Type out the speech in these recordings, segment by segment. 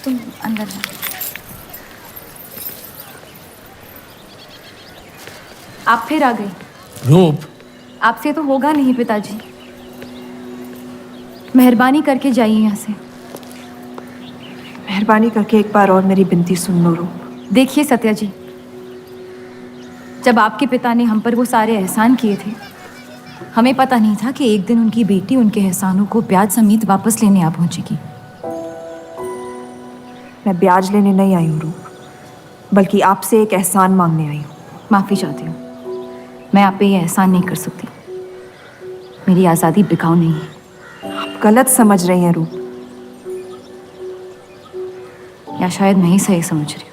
तुम अंदर जाओ। आप फिर आ गई। रूप, आपसे तो होगा नहीं पिताजी। मेहरबानी करके जाइए यहाँ से। मेहरबानी करके एक बार और मेरी विनती सुन लो रूप। देखिए सत्या जी, जब आपके पिता ने हम पर वो सारे एहसान किए थे, हमें पता नहीं था कि एक दिन उनकी बेटी उनके एहसानों को ब्याज समेत वापस लेने आ पहुंचेगी। मैं ब्याज लेने नहीं आई हूँ रूप, बल्कि आपसे एक एहसान मांगने आई हूँ। माफी चाहती हूँ, मैं आप पे ये एहसान नहीं कर सकती। मेरी आज़ादी बिकाऊ नहीं है। आप गलत समझ रही हैं रूप। या शायद मैं ही सही समझ रही हूँ।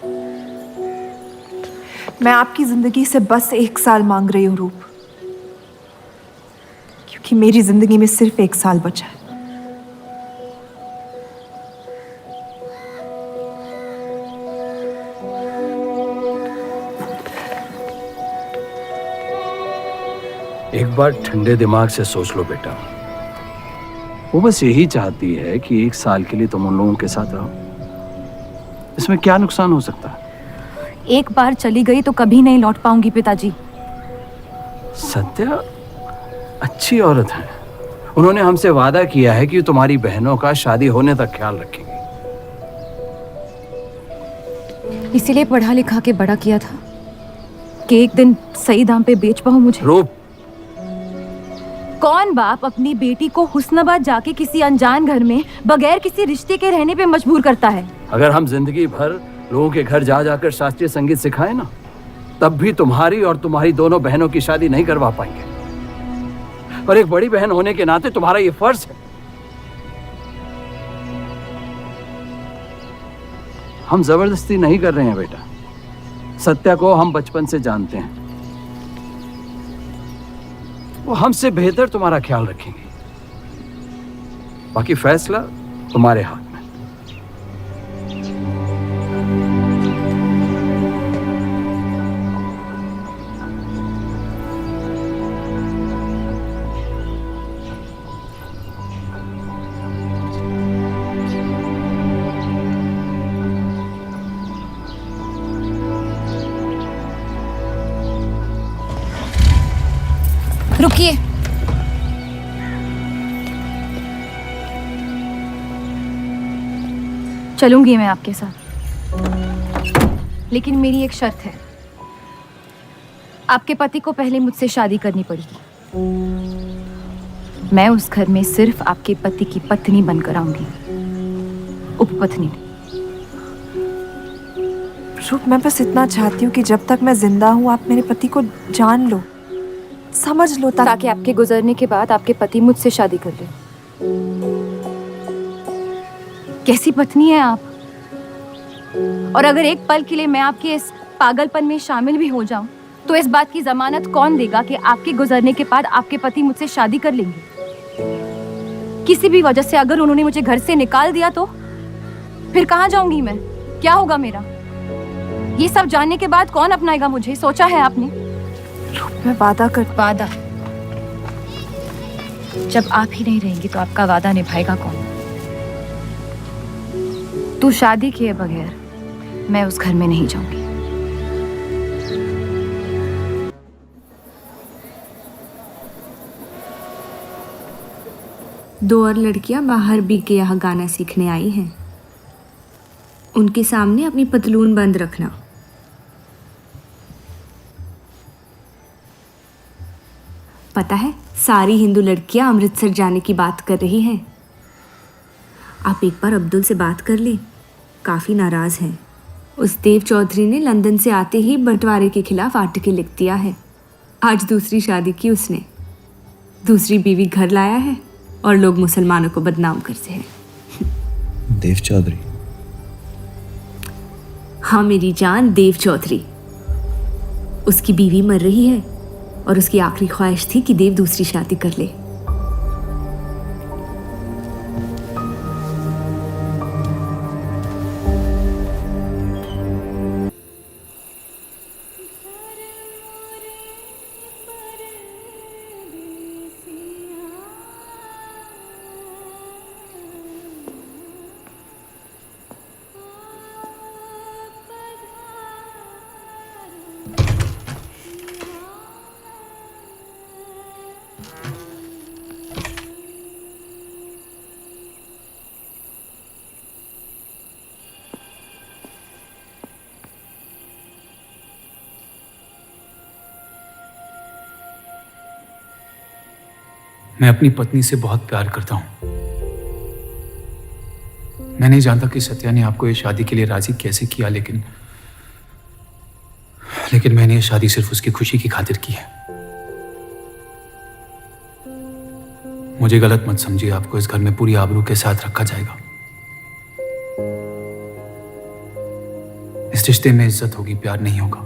मैं आपकी जिंदगी से बस 1 साल मांग रही हूँ रूप, क्योंकि मेरी जिंदगी में सिर्फ 1 साल बचा है। एक बार ठंडे दिमाग से सोच लो बेटा। वो बस यही चाहती है कि 1 साल के लिए तुम उन लोगों के साथ रहो। इसमें क्या नुकसान हो सकता है? एक बार चली गई तो कभी नहीं लौट पाऊंगी पिताजी। सत्या अच्छी औरत है। उन्होंने हमसे वादा किया है कि तुम्हारी बहनों का शादी होने तक ख्याल रखेंगे। इसीलिए पढ़ा लिखा के बड़ा किया था कि एक दिन सही दाम पे बेच पाऊं मुझे। रूप, कौन बाप अपनी बेटी को हुस्नाबाद जाके किसी अनजान घर में बगैर किसी रिश्ते के रहने पे मजबूर करता है? अगर हम जिंदगी भर लोगों के घर जा जाकर शास्त्रीय संगीत सिखाएं ना, तब भी तुम्हारी और तुम्हारी दोनों बहनों की शादी नहीं करवा पाएंगे। और एक बड़ी बहन होने के नाते तुम्हारा ये फर्ज है। हम जबरदस्ती नहीं कर रहे हैं बेटा। सत्या को हम बचपन से जानते हैं। वो हमसे बेहतर तुम्हारा ख्याल रखेंगे। बाकी फैसला तुम्हारे हाथ में। रुकिए। चलूंगी मैं आपके साथ, लेकिन मेरी एक शर्त है। आपके पति को पहले मुझसे शादी करनी पड़ेगी। मैं उस घर में सिर्फ आपके पति की पत्नी बनकर आऊंगी, उपपत्नी। रूप, मैं बस इतना चाहती हूँ कि जब तक मैं जिंदा हूँ आप मेरे पति को जान लो, समझ लो, ताकि आपके गुजरने के बाद आपके पति मुझसे शादी कर ले। कैसी पत्नी है आप? और अगर एक पल के लिए मैं आपके इस पागलपन में शामिल भी हो जाऊं, तो इस बात की जमानत कौन देगा कि आपके गुजरने के बाद आपके पति मुझसे शादी कर लेंगे? किसी भी वजह से अगर उन्होंने मुझे घर से निकाल दिया तो फिर कहाँ जाऊंगी मैं? क्या होगा मेरा? ये सब जानने के बाद कौन अपनाएगा मुझे? सोचा है आपने? मैं वादा वादा? जब आप ही नहीं रहेंगी तो आपका वादा निभाएगा कौन? तू शादी किए बगैर मैं उस घर में नहीं जाऊंगी। दो और लड़कियां बाहर बी के यहाँ गाना सीखने आई हैं। उनके सामने अपनी पतलून बंद रखना। पता है, सारी हिंदू लड़कियां अमृतसर जाने की बात कर रही हैं। आप एक बार अब्दुल से बात कर लें, काफ़ी नाराज़ हैं। उस देव चौधरी ने लंदन से आते ही बंटवारे के खिलाफ आर्टिकल लिख दिया है। आज दूसरी शादी की उसने, दूसरी बीवी घर लाया है और लोग मुसलमानों को बदनाम करते हैं। देव चौधरी? हाँ मेरी जान, देव चौधरी। उसकी बीवी मर रही है और उसकी आखिरी ख्वाहिश थी कि देव दूसरी शादी कर ले। मैं अपनी पत्नी से बहुत प्यार करता हूं। मैं नहीं जानता कि सत्या ने आपको ये शादी के लिए राजी कैसे किया, लेकिन मैंने ये शादी सिर्फ उसकी खुशी की खातिर की है। मुझे गलत मत समझिए, आपको इस घर में पूरी आबरू के साथ रखा जाएगा। इस रिश्ते में इज्जत होगी, प्यार नहीं होगा।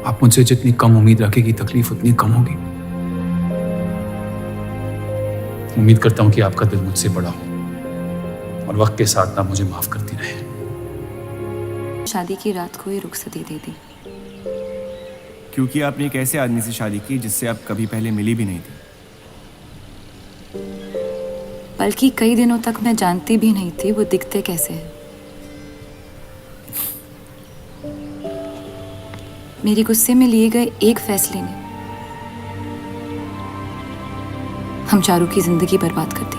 आप मुझसे जितनी कम उम्मीद रखेगी, तकलीफ उतनी कम होगी। उम्मीद करता हूं कि आपका दिल मुझसे बड़ा हो और वक्त के साथ ना मुझे माफ करती रहे। शादी की रात को ही रुखसती दे दी। क्योंकि आपने एक ऐसे आदमी से शादी की जिससे आप कभी पहले मिली भी नहीं थी। बल्कि कई दिनों तक मैं जानती भी नहीं थी वो दिखते कैसे हैं। मेरे गुस्से में लिए गए एक फैसले ने हम चारों की जिंदगी बर्बाद कर दी।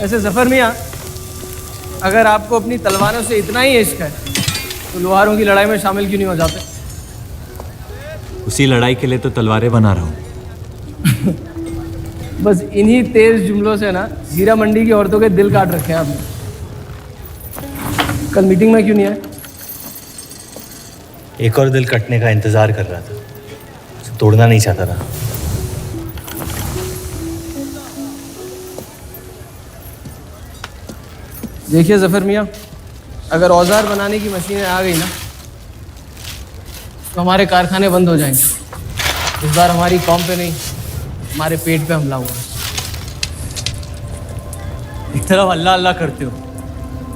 ऐसे जफर मियाँ, अगर आपको अपनी तलवारों से इतना ही इश्क है तो लोहारों की लड़ाई में शामिल क्यों नहीं हो जाते? उसी लड़ाई के लिए तो तलवारें बना रहा हूँ। बस इन्हीं तेज जुमलों से ना हीरा मंडी की औरतों के दिल काट रखे हैं आपने। कल मीटिंग में क्यों नहीं आए? एक और दिल कटने का इंतजार कर रहा था, उसे तोड़ना नहीं चाहता था। देखिए जफर मियाँ, अगर औजार बनाने की मशीनें आ गई ना तो हमारे कारखाने बंद हो जाएंगे। इस बार हमारी कौम पे नहीं, हमारे पेट पे हमला हुआ। एक तरफ अल्लाह अल्लाह करते हो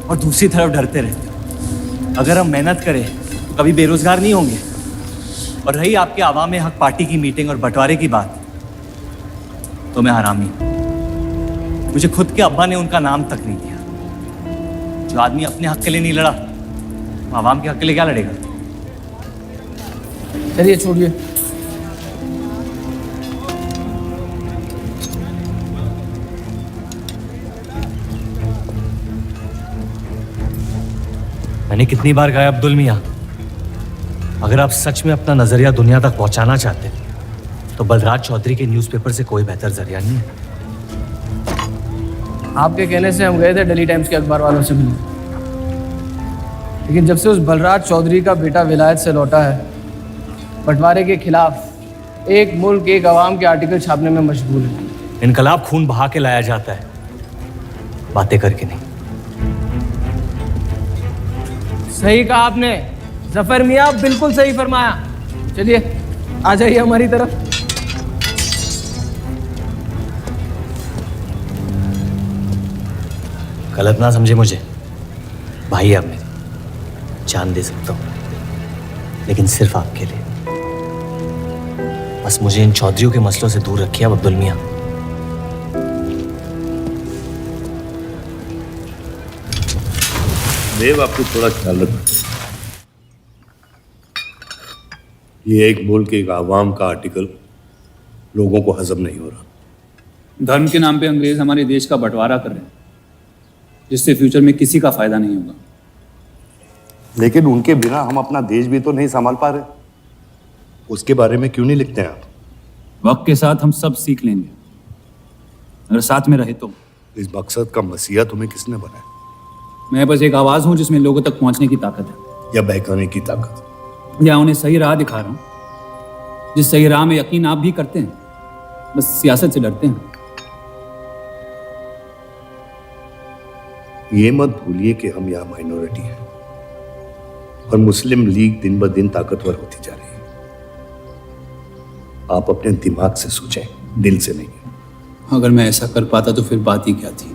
और दूसरी तरफ डरते रहते हो। अगर हम मेहनत करें तो कभी बेरोजगार नहीं होंगे। और रही आपके आवाम हक पार्टी की मीटिंग और बंटवारे की बात, तो मैं हरामी। मुझे खुद के अब्बा ने उनका नाम तक नहीं दिया। जो आदमी अपने हक के लिए नहीं लड़ा, वो आवाम के हक के लिए क्या लड़ेगा? चलिए छोड़िए। मैंने कितनी बार कहा अब्दुल मियाँ, अगर आप सच में अपना नजरिया दुनिया तक पहुंचाना चाहते तो बलराज चौधरी के न्यूज़पेपर से कोई बेहतर जरिया नहीं है। आपके कहने से हम गए थे दिल्ली टाइम्स के अखबार वालों से मिलने, लेकिन जब से उस बलराज चौधरी का बेटा विलायत से लौटा है, बंटवारे के खिलाफ एक मुल्क एक आवाम के आर्टिकल छापने में मशगूल है। इनकलाब खून बहा के लाया जाता है, बातें करके नहीं। सही कहा आपने जफर मियाँ, बिल्कुल सही फरमाया। चलिए आ जाइए हमारी तरफ। गलत ना समझे मुझे, भाई आप मेरे, जान दे सकता हूँ, लेकिन सिर्फ आपके लिए। बस मुझे इन चौधरियों के मसलों से दूर रखिए अब अब्दुल मियाँ। देव, आपको थोड़ा ख्याल रखना। ये एक मुल्क एक आवाम का आर्टिकल लोगों को हजम नहीं हो रहा। धर्म के नाम पे अंग्रेज हमारे देश का बंटवारा कर रहे हैं, जिससे फ्यूचर में किसी का फायदा नहीं होगा। लेकिन उनके बिना हम अपना देश भी तो नहीं संभाल पा रहे। उसके बारे में क्यों नहीं लिखते हैं आप? वक्त के साथ हम सब सीख लेंगे, अगर साथ में रहे तो। इस मकसद का मसीहा तुम्हें किसने बनाया? मैं बस एक आवाज हूं जिसमें लोगों तक पहुंचने की ताकत है, या बहकाने की ताकत? या उन्हें सही राह दिखा रहा हूं, जिस सही राह में यकीन आप भी करते हैं, बस सियासत से डरते हैं। ये मत भूलिए कि हम यहाँ माइनॉरिटी हैं और मुस्लिम लीग दिन ब दिन ताकतवर होती जा रही है। आप अपने दिमाग से सोचें, दिल से नहीं। अगर मैं ऐसा कर पाता तो फिर बात ही क्या थी।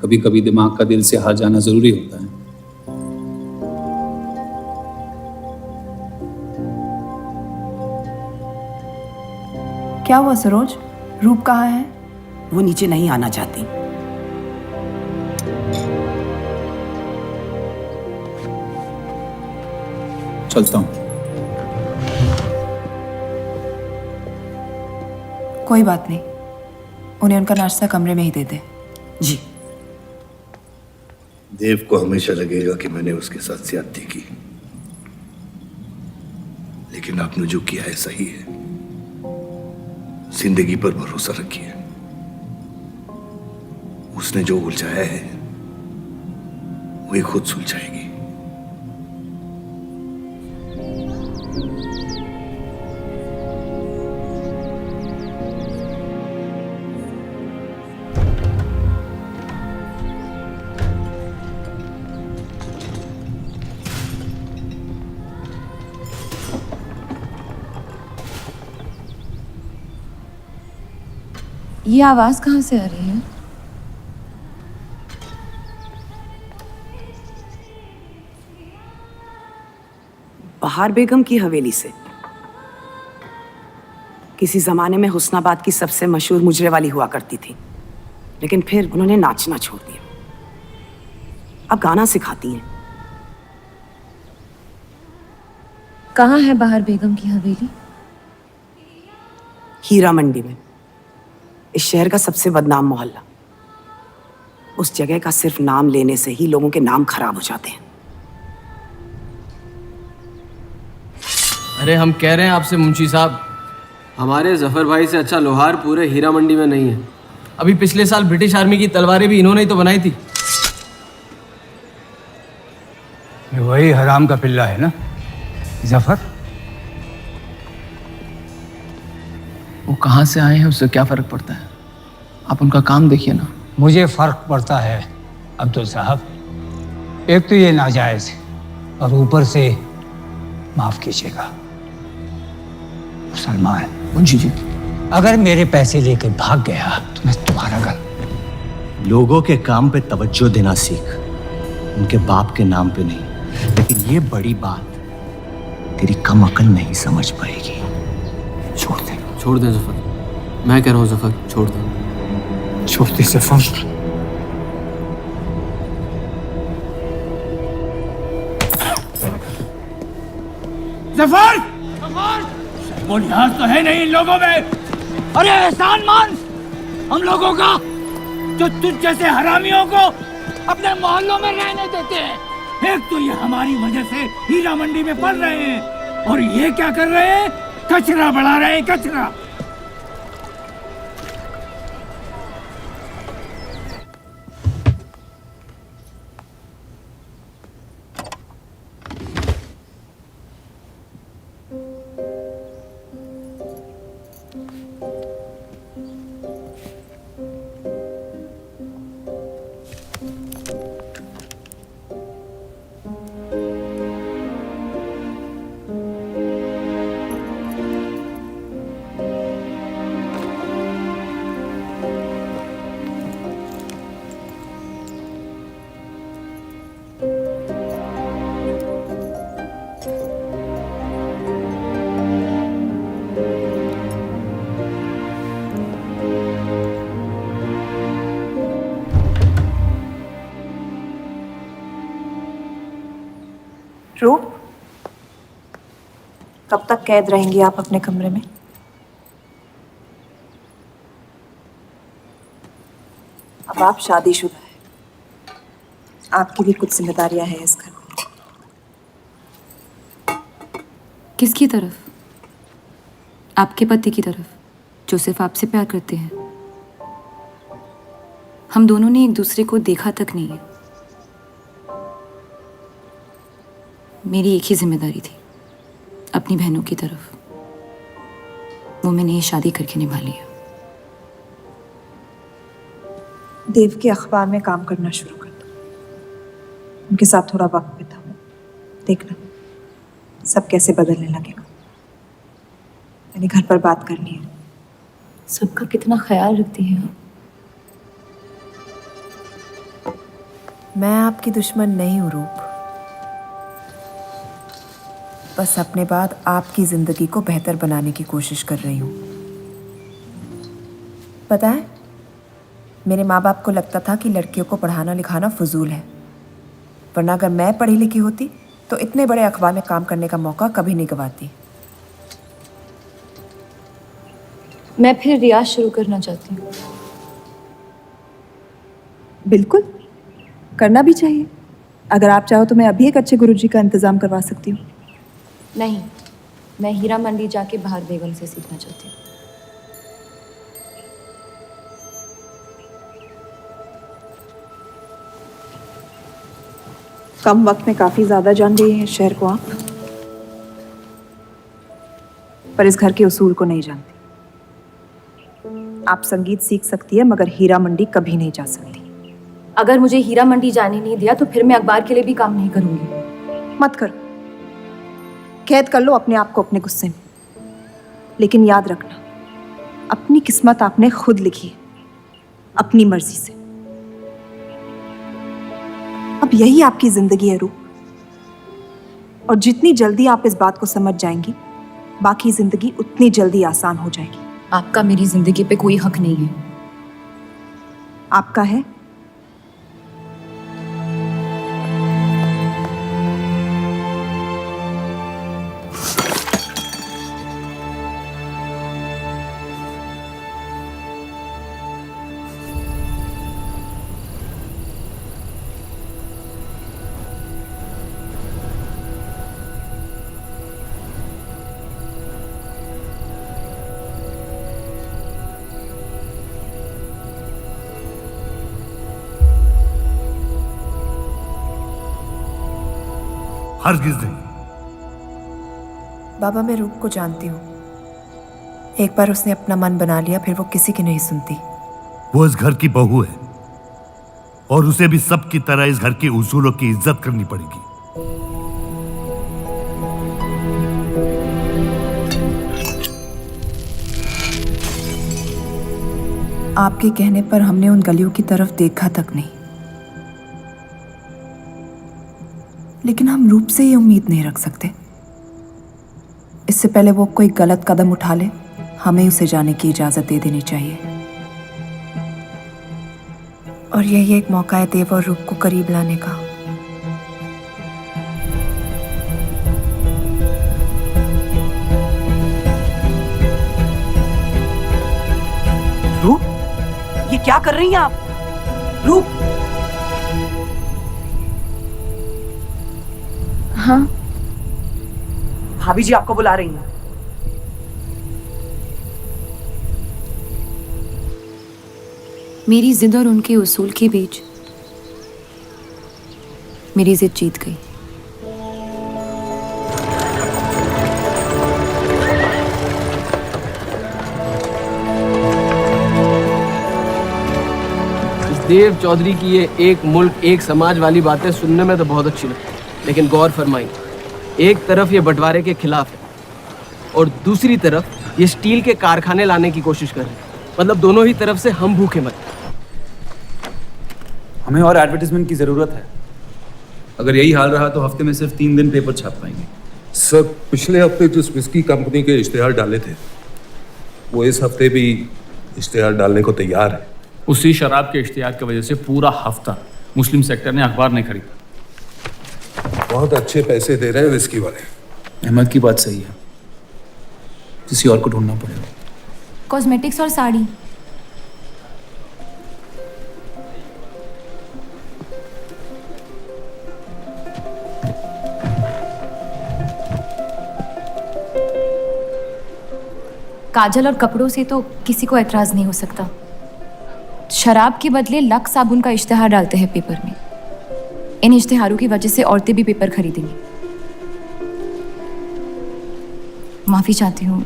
कभी कभी दिमाग का दिल से हार जाना जरूरी होता है। क्या हुआ सरोज? रूप कहाँ है? वो नीचे नहीं आना चाहती। चलता हूं। कोई बात नहीं, उन्हें उनका नाश्ता कमरे में ही दे दे। जी। देव को हमेशा लगेगा कि मैंने उसके साथ ज्यादती की, लेकिन आपने जो किया है सही है। जिंदगी पर भरोसा रखिए, उसने जो उलझाया है वही खुद सुलझाएगी। ये आवाज कहाँ से आ रही है? बहार बेगम की हवेली से। किसी जमाने में हुस्नाबाद की सबसे मशहूर मुजरे वाली हुआ करती थी, लेकिन फिर उन्होंने नाचना छोड़ दिया। अब गाना सिखाती हैं। कहाँ है बहार बेगम की हवेली? हीरा मंडी में, इस शहर का सबसे बदनाम मोहल्ला। उस जगह का सिर्फ नाम लेने से ही लोगों के नाम खराब हो जाते हैं। अरे हम कह रहे हैं आपसे मुंशी साहब, हमारे जफर भाई से अच्छा लोहार पूरे हीरा मंडी में नहीं है। अभी पिछले साल ब्रिटिश आर्मी की तलवारें भी इन्होंने ही तो बनाई थी। ये वही हराम का पिल्ला है ना जफर? वो कहाँ से आए हैं उससे क्या फर्क पड़ता है, आप उनका काम देखिए ना। मुझे फर्क पड़ता है अब्दुल साहब। एक तो ये नाजायज और ऊपर से माफ कीजिएगा मुसलमान मुंशी जी, अगर मेरे पैसे लेकर भाग गया तो मैं तुम्हारा घर। लोगों के काम पे तवज्जो देना सीख, उनके बाप के नाम पे नहीं। लेकिन ये बड़ी बात तेरी कम अकल नहीं समझ पाएगी। छोड़ दे। छोड़ दे जफर, मैं कह रहा हूँ जफर छोड़ दे। छोड़ दे जफर। जफर! वो लिहाज तो है नहीं इन लोगों में। अरे एहसान मान हम लोगों का, जो तुझ जैसे हरामियों को अपने मोहल्लों में रहने देते हैं। एक तो ये हमारी वजह से हीरा मंडी में पड़ रहे हैं, और ये क्या कर रहे हैं? कचरा बढ़ा रहे हैं, कचरा। रूप, कब तक कैद रहेंगी आप अपने कमरे में? अब आप शादीशुदा है, आपकी भी कुछ जिम्मेदारियां हैं इस घर में। किसकी तरफ? आपके पति की तरफ, जो सिर्फ आपसे प्यार करते हैं। हम दोनों ने एक दूसरे को देखा तक नहीं है। मेरी एक ही जिम्मेदारी थी, अपनी बहनों की तरफ। वो मैंने ये शादी करके निभा लिया। देव के अखबार में काम करना शुरू कर दो, उनके साथ थोड़ा वक्त बिताओ, देखना सब कैसे बदलने लगेगा। मैंने घर पर बात करनी है। सबका कितना ख्याल रखती हैं आप। मैं आपकी दुश्मन नहीं हूँ रूप, बस अपने बाद आपकी जिंदगी को बेहतर बनाने की कोशिश कर रही हूँ। पता है, मेरे माँ बाप को लगता था कि लड़कियों को पढ़ाना लिखाना फजूल है, वरना अगर मैं पढ़ी लिखी होती तो इतने बड़े अखबार में काम करने का मौका कभी नहीं गंवाती। मैं फिर रियाज शुरू करना चाहती हूँ। बिल्कुल, करना भी चाहिए। अगर आप चाहो तो मैं अभी एक अच्छे गुरुजी का इंतज़ाम करवा सकती हूँ। नहीं, मैं हीरा मंडी जाके बाहर बेगम से सीखना चाहती हूँ। कम वक्त में काफ़ी ज़्यादा जान गई हैं इस शहर को आप, पर इस घर के उसूल को नहीं जानती। आप संगीत सीख सकती है मगर हीरा मंडी कभी नहीं जा सकती। अगर मुझे हीरा मंडी जाने नहीं दिया तो फिर मैं अखबार के लिए भी काम नहीं करूंगी। मत करो, कैद कर लो अपने आप को अपने गुस्से में, लेकिन याद रखना अपनी किस्मत आपने खुद लिखी है, अपनी मर्जी से। अब यही आपकी जिंदगी है रूप, और जितनी जल्दी आप इस बात को समझ जाएंगी बाकी जिंदगी उतनी जल्दी आसान हो जाएगी। आपका मेरी जिंदगी पे कोई हक नहीं है। आपका है। हरगिज नहीं। बाबा, मैं रूप को जानती हूँ। एक बार उसने अपना मन बना लिया फिर वो किसी की नहीं सुनती। वो इस घर की बहू है और उसे भी सबकी तरह इस घर के उसूलों की इज्जत करनी पड़ेगी। आपके कहने पर हमने उन गलियों की तरफ देखा तक नहीं, लेकिन हम रूप से ये उम्मीद नहीं रख सकते। इससे पहले वो कोई गलत कदम उठा ले हमें उसे जाने की इजाजत दे देनी चाहिए। और यही एक मौका है देव और रूप को करीब लाने का। रूप, ये क्या कर रही हैं आप? रूप। हाँ, भाभी जी आपको बुला रही हैं। मेरी जिद और उनके उसूल के बीच मेरी जिद जीत गई। देव चौधरी की ये एक मुल्क एक समाज वाली बातें सुनने में तो बहुत अच्छी लगती, लेकिन गौर फरमाई, एक तरफ ये बंटवारे के खिलाफ है और दूसरी तरफ ये स्टील के कारखाने लाने की कोशिश कर रहे हैं। मतलब दोनों ही तरफ से हम भूखे मर। हमें और एडवर्टाइजमेंट की जरूरत है। अगर यही हाल रहा तो हफ्ते में सिर्फ 3 दिन पेपर छाप पाएंगे। सर, पिछले हफ्ते जिस विस्की कंपनी के इश्तेहार डाले थे वो इस हफ्ते भी इश्तेहार डालने को तैयार है। उसी शराब के इश्तेहार की वजह से पूरा हफ्ता मुस्लिम सेक्टर ने अखबार नहीं खरीदा। बहुत अच्छे पैसे दे रहे हैं विस्की वाले। अहमद की बात सही है, किसी और को ढूंढना पड़ेगा। कॉस्मेटिक्स और साड़ी। काजल और कपड़ों से तो किसी को एतराज नहीं हो सकता। शराब के बदले लक्स साबुन का इश्तेहार डालते हैं पेपर में। इन इश्तेहारों की वजह से औरतें भी पेपर खरीदेंगी। माफी चाहती हूँ,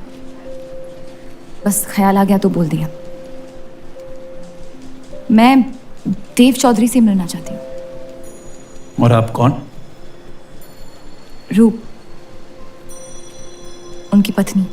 बस ख्याल आ गया तो बोल दिया। मैं देव चौधरी से मिलना चाहती हूँ। और आप कौन? रूप, उनकी पत्नी।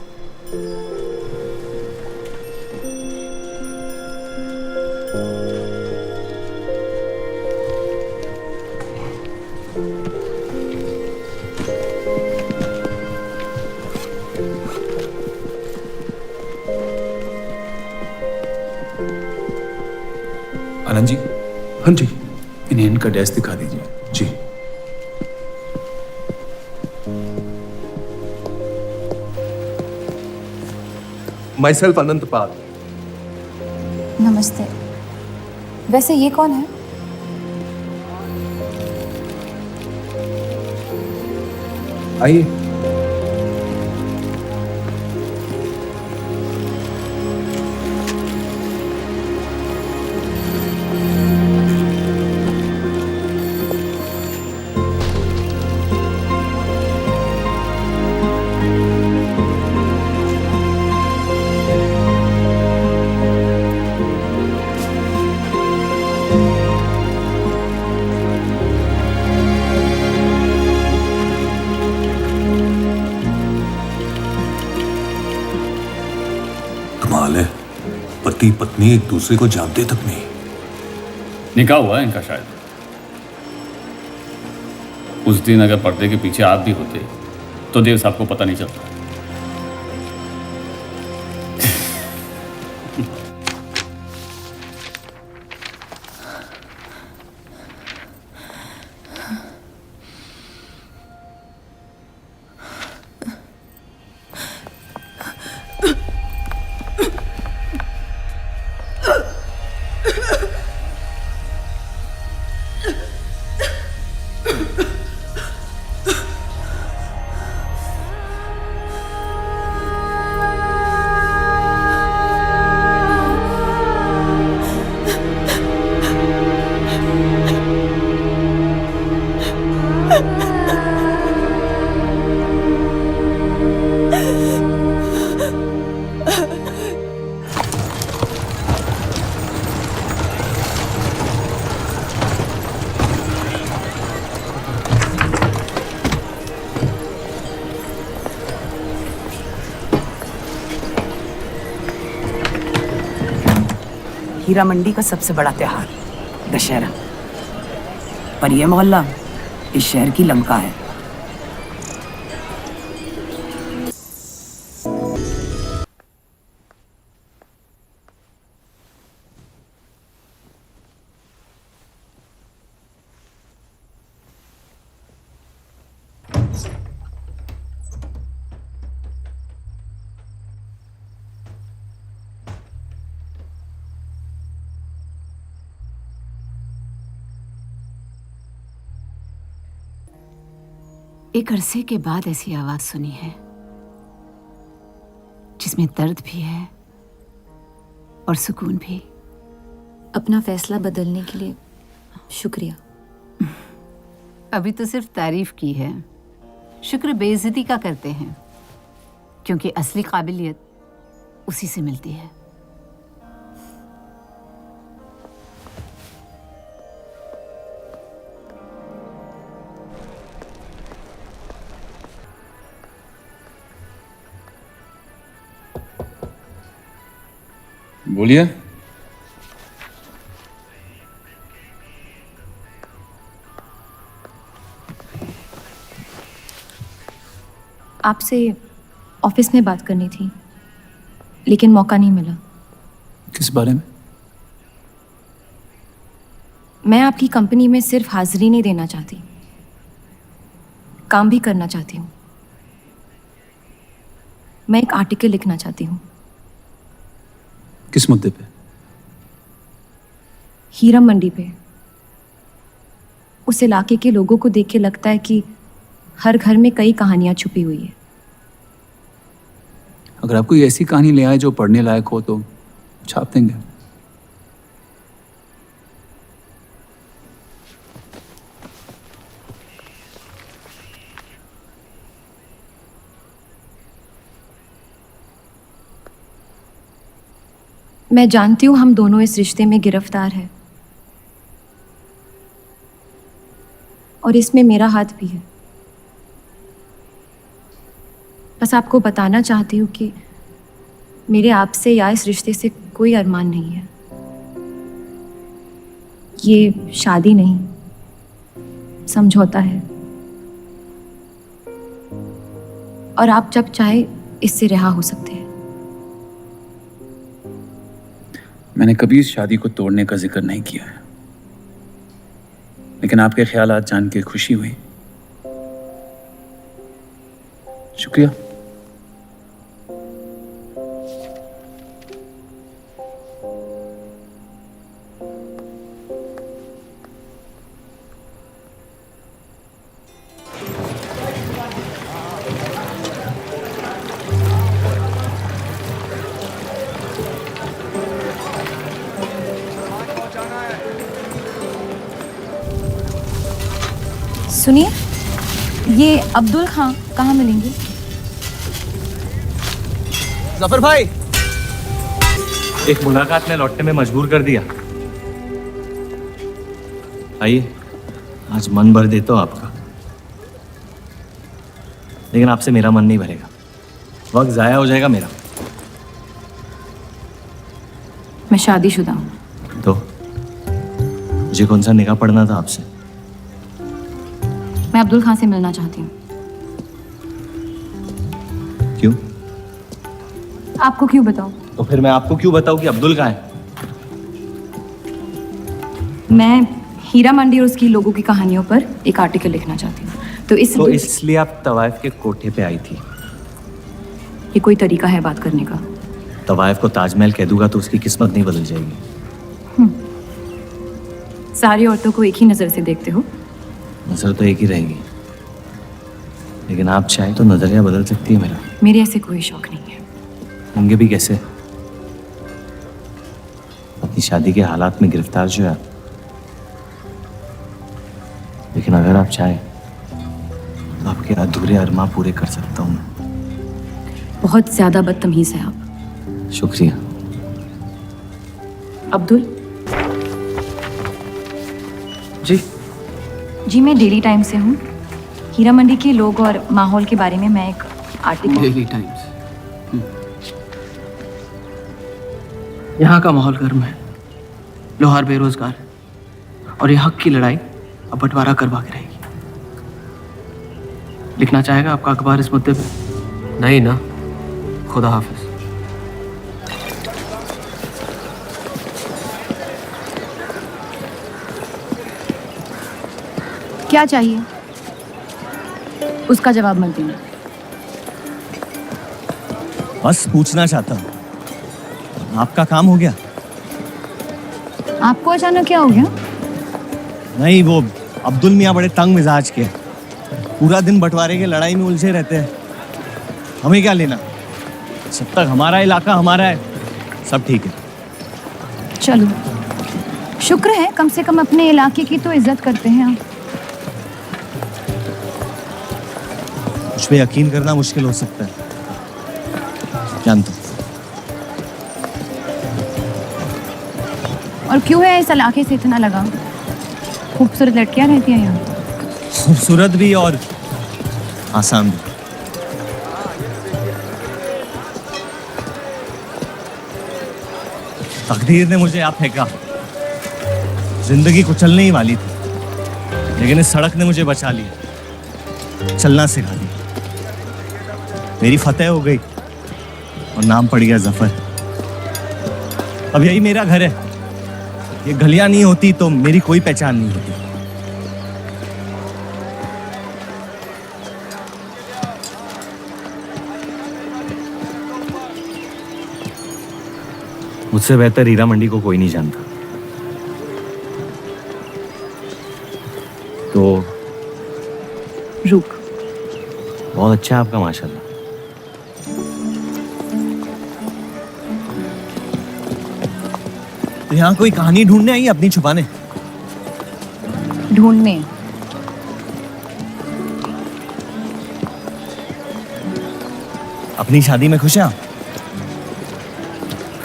आनंद जी, हाँ जी। इन्हें इनका डेस्क दिखा दीजिए। जी। माई सेल्फ अनंत पाल। नमस्ते। वैसे ये कौन है? आइए। कमाल है, पति पत्नी एक दूसरे को जानते तक नहीं। निकाह हुआ है इनका शायद। उस दिन अगर पर्दे के पीछे आप भी होते तो देव साहब को पता नहीं चलता। हीरा मंडी का सबसे बड़ा त्योहार दशहरा, पर यह मोहल्ला इस शहर की लंका है। एक अरसे के बाद ऐसी आवाज सुनी है जिसमें दर्द भी है और सुकून भी। अपना फैसला बदलने के लिए शुक्रिया। अभी तो सिर्फ तारीफ की है, शुक्र बेइज्जती का करते हैं, क्योंकि असली काबिलियत उसी से मिलती है। बोलिए। आपसे ऑफिस में बात करनी थी, लेकिन मौका नहीं मिला। किस बारे में? मैं आपकी कंपनी में सिर्फ हाजिरी नहीं देना चाहती, काम भी करना चाहती हूँ। मैं एक आर्टिकल लिखना चाहती हूँ। किस मुद्दे पे? हीरा मंडी पे। उस इलाके के लोगों को देख के लगता है कि हर घर में कई कहानियां छुपी हुई है। अगर आप कोई ऐसी कहानी ले आए जो पढ़ने लायक हो तो छाप देंगे। मैं जानती हूँ हम दोनों इस रिश्ते में गिरफ्तार हैं, और इसमें मेरा हाथ भी है। बस आपको बताना चाहती हूँ कि मेरे आपसे या इस रिश्ते से कोई अरमान नहीं है। ये शादी नहीं, समझौता है, और आप जब चाहे इससे रिहा हो सकते हैं। मैंने कभी इस शादी को तोड़ने का जिक्र नहीं किया है, लेकिन आपके ख्यालात जान के खुशी हुई। शुक्रिया। सुनिए, ये अब्दुल खां कहाँ मिलेंगे? जफर भाई, एक मुलाकात में लौटने में मजबूर कर दिया। आइए, आज मन भर देता हूं आपका, लेकिन आपसे मेरा मन नहीं भरेगा, वक्त जाया हो जाएगा मेरा। मैं शादीशुदा हूँ। तो मुझे कौन सा निगाह पड़ना था आपसे? मैं अब्दुल खां से मिलना चाहती हूँ। क्यों? आपको क्यों बताऊँ? तो फिर मैं आपको क्यों बताऊं कि अब्दुल कहाँ है? मैं हीरा मंडी और उसकी लोगों की कहानियों पर एक आर्टिकल लिखना चाहती हूँ, तो इसलिए आप तवाइफ के कोठे पे आई थी? ये कोई तरीका है बात करने का? तवाइफ को ताजमहल कह दूंगा तो उसकी किस्मत नहीं बदल जाएगी। सारी औरतों को एक ही नजर से देखते हो? नजर तो एक ही रहेगी, लेकिन आप चाहे तो नजरिया बदल सकती है मेरा। मेरे ऐसे कोई शौक नहीं है। होंगे भी कैसे? अपनी शादी के हालात में गिरफ्तार जो है, लेकिन अगर आप चाहे तो आपके अधूरे अरमा पूरे कर सकता हूँ। बहुत ज्यादा बदतमीज है आप। शुक्रिया। अब्दुल जी, मैं डेली टाइम्स से हूँ। हीरा मंडी के लोग और माहौल के बारे में मैं एक आर्टिकल। Daily times. यहाँ का माहौल गर्म है, लोहार बेरोजगार, और ये हक की लड़ाई अब बंटवारा करवा के रहेगी। लिखना चाहेगा आपका अखबार इस मुद्दे पे? नहीं ना, खुदा हाफिज। क्या चाहिए? उसका जवाब मत देना। बस पूछना चाहता हूँ, आपका काम हो गया? आपको अचानक क्या हो गया? नहीं, वो अब्दुल मियाँ बड़े तंग मिजाज के, पूरा दिन बंटवारे के लड़ाई में उलझे रहते हैं। हमें क्या लेना, जब तक हमारा इलाका हमारा है सब ठीक है। चलो, शुक्र है कम से कम अपने इलाके की तो इज्जत करते हैं आप। मुझ पे यकीन करना मुश्किल हो सकता है, जानता हूं। और क्यों है इस इलाके से इतना लगाव? खूबसूरत लड़कियां रहती हैं यहाँ। खूबसूरत भी और आसान भी। तकदीर ने मुझे यहाँ फेंका। जिंदगी कुचलने ही वाली थी, लेकिन इस सड़क ने मुझे बचा लिया, चलना सिखा दिया। मेरी फतेह हो गई और नाम पड़ गया जफर। अब यही मेरा घर है। ये गलियां नहीं होती तो मेरी कोई पहचान नहीं होती। मुझसे बेहतर हीरा मंडी को कोई नहीं जानता। तो रुक। बहुत अच्छा है आपका, माशाल्लाह। तो यहाँ कोई कहानी ढूंढने आई, अपनी छुपाने? ढूंढने? अपनी शादी में खुश हैं आप?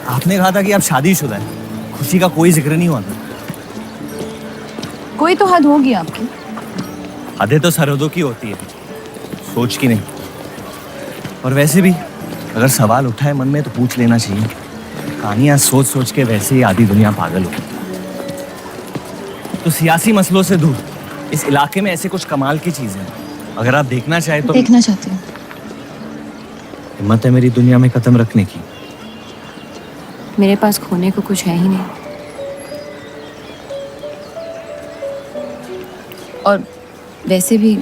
आपने कहा था कि आप शादीशुदा हैं, खुशी का कोई जिक्र नहीं हुआ था। कोई तो हद होगी आपकी। हदें तो सरहदों की होती है, सोच की नहीं। और वैसे भी अगर सवाल उठा है मन में तो पूछ लेना चाहिए। कहानियां सोच सोच के वैसे ही आधी दुनिया पागल हो गई। तो सियासी मसलों से दूर इस इलाके में ऐसे कुछ कमाल की चीजें हैं, अगर आप देखना चाहे तो। देखना चाहती हूँ। हिम्मत है मेरी दुनिया में कदम रखने की? मेरे पास खोने को कुछ है ही नहीं। और वैसे भी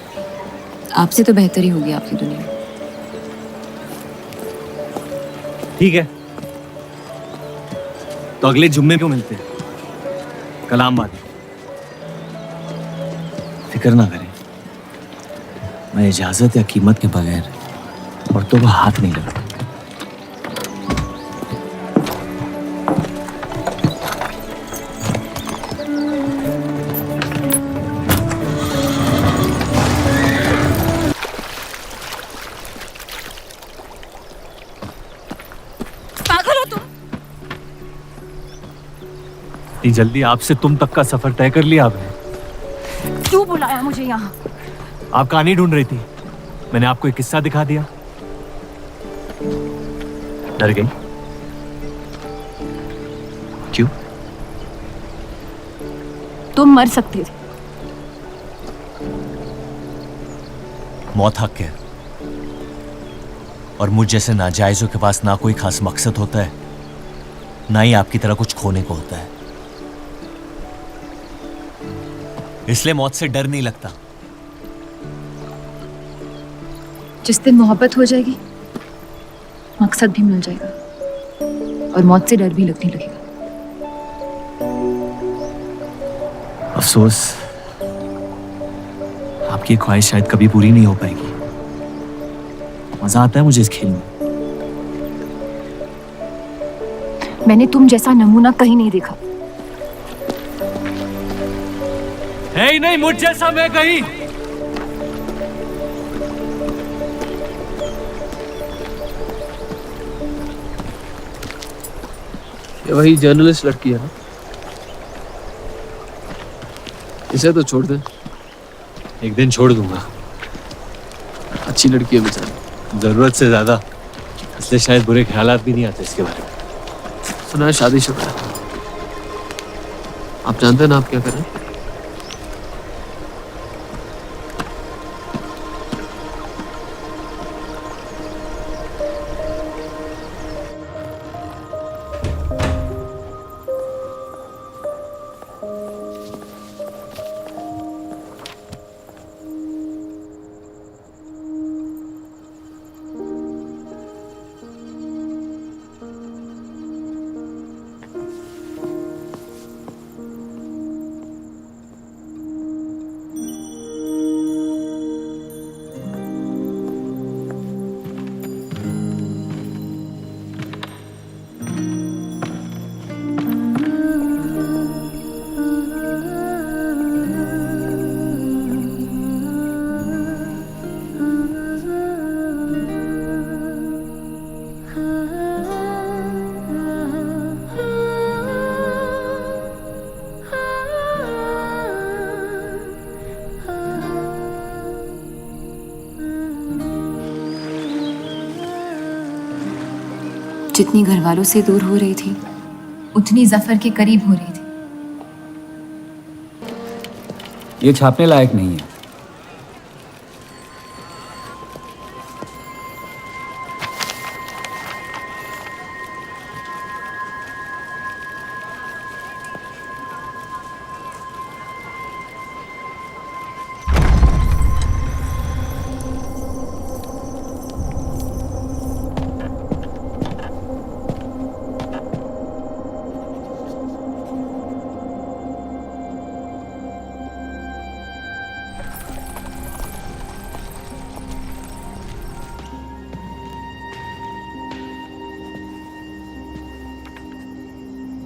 आपसे तो बेहतर ही होगी आपकी दुनिया। ठीक है, तो अगले जुम्मे को मिलते हैं, कलाम बात। फिक्र ना करें, मैं इजाजत या कीमत के बगैर औरतों को हाथ नहीं लगाता। इतनी जल्दी आपसे तुम तक का सफर तय कर लिया आपने? क्यों बुलाया मुझे यहाँ? आप कहानी ढूंढ रही थी, मैंने आपको एक किस्सा दिखा दिया। डर गई? क्यों? तुम मर सकते थे। मौत हक है, और मुझ जैसे नाजायजों के पास ना कोई खास मकसद होता है, ना ही आपकी तरह कुछ खोने को होता है। इसलिए मौत से डर नहीं लगता। जिस दिन मोहब्बत हो जाएगी, मकसद भी मिल जाएगा और मौत से डर भी लगने लगेगा। अफसोस, आपकी ख्वाहिश शायद कभी पूरी नहीं हो पाएगी। मजा आता है मुझे इस खेल में। मैंने तुम जैसा नमूना कहीं नहीं देखा। है ही नहीं मुझ जैसा मैं कहीं। ये वही जर्नलिस्ट लड़की है ना? इसे तो छोड़ दे। एक दिन छोड़ दूंगा। अच्छी लड़की है बेचारी। जरूरत से ज्यादा, इसलिए शायद बुरे ख्यालात भी नहीं आते इसके बारे में। सुना है शादीशुदा है। आप जानते हैं ना आप क्या करें? जितनी घर वालों से दूर हो रही थी, उतनी जफर के करीब हो रही थी। ये छापने लायक नहीं है।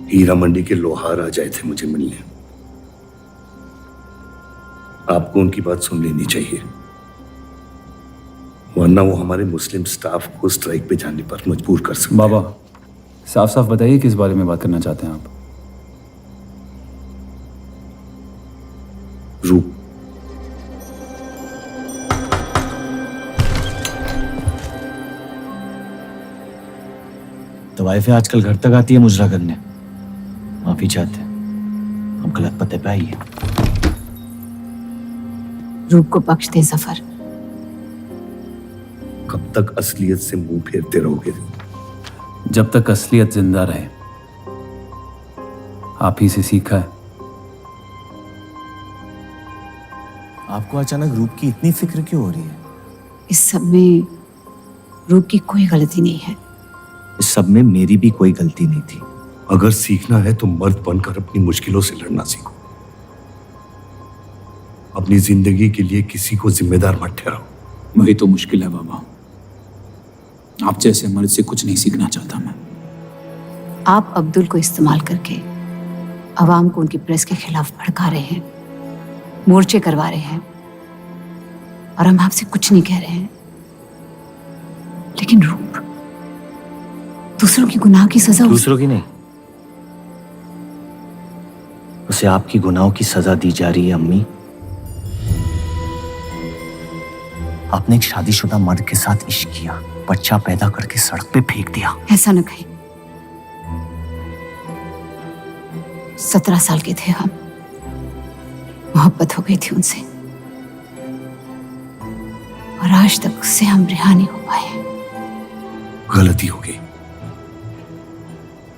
हीरा मंडी के लोहार आ जाए थे मुझे मिलने। आपको उनकी बात सुन लेनी चाहिए, वरना वो हमारे मुस्लिम स्टाफ को स्ट्राइक पे जाने पर मजबूर कर सकते। बाबा, साफ साफ बताइए किस बारे में बात करना चाहते हैं आप? रूप। तो वाइफ आजकल घर तक आती है मुजरा करने। माफी चाहते हैं, हम गलत पते पे आई है। रूप को बख्श दे जफर। कब तक असलियत से मुंह फेरते रहोगे? जब तक असलियत जिंदा रहे। आप ही से सीखा है। आपको अचानक रूप की इतनी फिक्र क्यों हो रही है? इस सब में रूप की कोई गलती नहीं है। इस सब में मेरी भी कोई गलती नहीं थी। अगर सीखना है तो मर्द बनकर अपनी मुश्किलों से लड़ना सीखो। अपनी जिंदगी के लिए किसी को जिम्मेदार मत ठहराओ। वही तो मुश्किल है बाबा। आप जैसे मर्द से कुछ नहीं सीखना चाहता मैं। आप अब्दुल को इस्तेमाल करके अवाम को उनकी प्रेस के खिलाफ भड़का रहे हैं, मोर्चे करवा रहे हैं, और हम आपसे कुछ नहीं कह रहे हैं। लेकिन रूप दूसरों की गुनाह की सजा दूसरों की नहीं, उसे आपकी गुनाहों की सजा दी जा रही है अम्मी। आपने एक शादीशुदा मर्द के साथ इश्क किया, बच्चा पैदा करके सड़क पे फेंक दिया। ऐसा न कहे। 17 साल के थे हम, मोहब्बत हो गई थी उनसे, और आज तक उससे हम रिहा नहीं हो पाए। गलती हो गई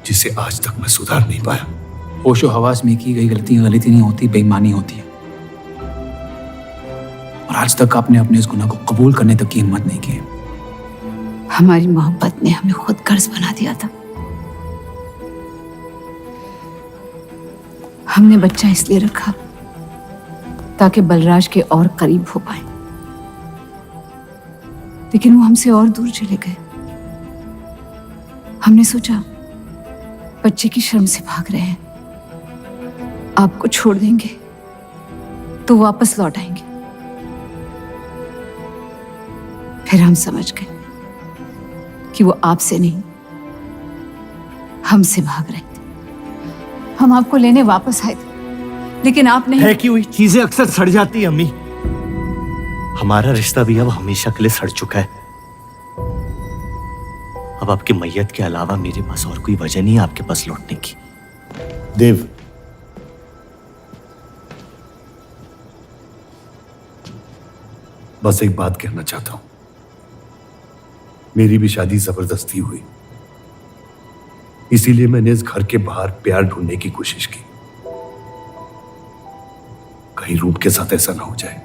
जिसे आज तक मैं सुधार नहीं पाया। होशो हवास में की गई गलती गलती नहीं होती, बेईमानी होती है। और आज तक आपने अपने इस गुनाह को कबूल करने तक की हिम्मत नहीं की। हमारी मोहब्बत ने हमें खुद कर्ज बना दिया था। हमने बच्चा इसलिए रखा ताकि बलराज के और करीब हो पाए, लेकिन वो हमसे और दूर चले गए। हमने सोचा बच्चे की शर्म से भाग रहे हैं, आपको छोड़ देंगे तो वापस लौट आएंगे। फिर हम समझ गए कि वो आपसे नहीं हमसे भाग रहे थे। हम आपको लेने वापस आए थे, लेकिन आप नहीं। है कि हुई चीजें अक्सर सड़ जाती है अम्मी। हमारा रिश्ता भी अब हमेशा के लिए सड़ चुका है। अब आपकी मैयत के अलावा मेरे पास और कोई वजह नहीं है आपके पास लौटने की। देव, बस एक बात कहना चाहता हूं। मेरी भी शादी जबरदस्ती हुई, इसीलिए मैंने इस घर के बाहर प्यार ढूंढने की कोशिश की। कहीं रूप के साथ ऐसा ना हो जाए।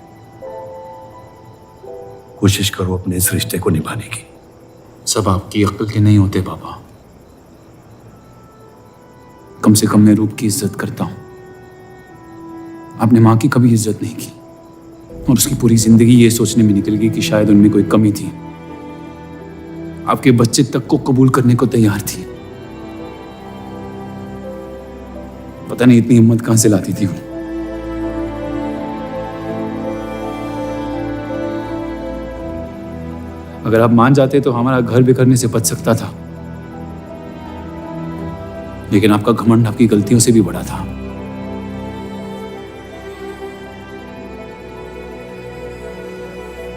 कोशिश करो अपने इस रिश्ते को निभाने की। सब आपकी अक्ल के नहीं होते पापा। कम से कम मैं रूप की इज्जत करता हूं। आपने मां की कभी इज्जत नहीं की, और उसकी पूरी जिंदगी ये सोचने में निकल गई कि शायद उनमें कोई कमी थी। आपके बच्चे तक को कबूल करने को तैयार थी। पता नहीं इतनी हिम्मत कहां से लाती थी वो। अगर आप मान जाते तो हमारा घर बिखरने से बच सकता था, लेकिन आपका घमंड आपकी गलतियों से भी बड़ा था।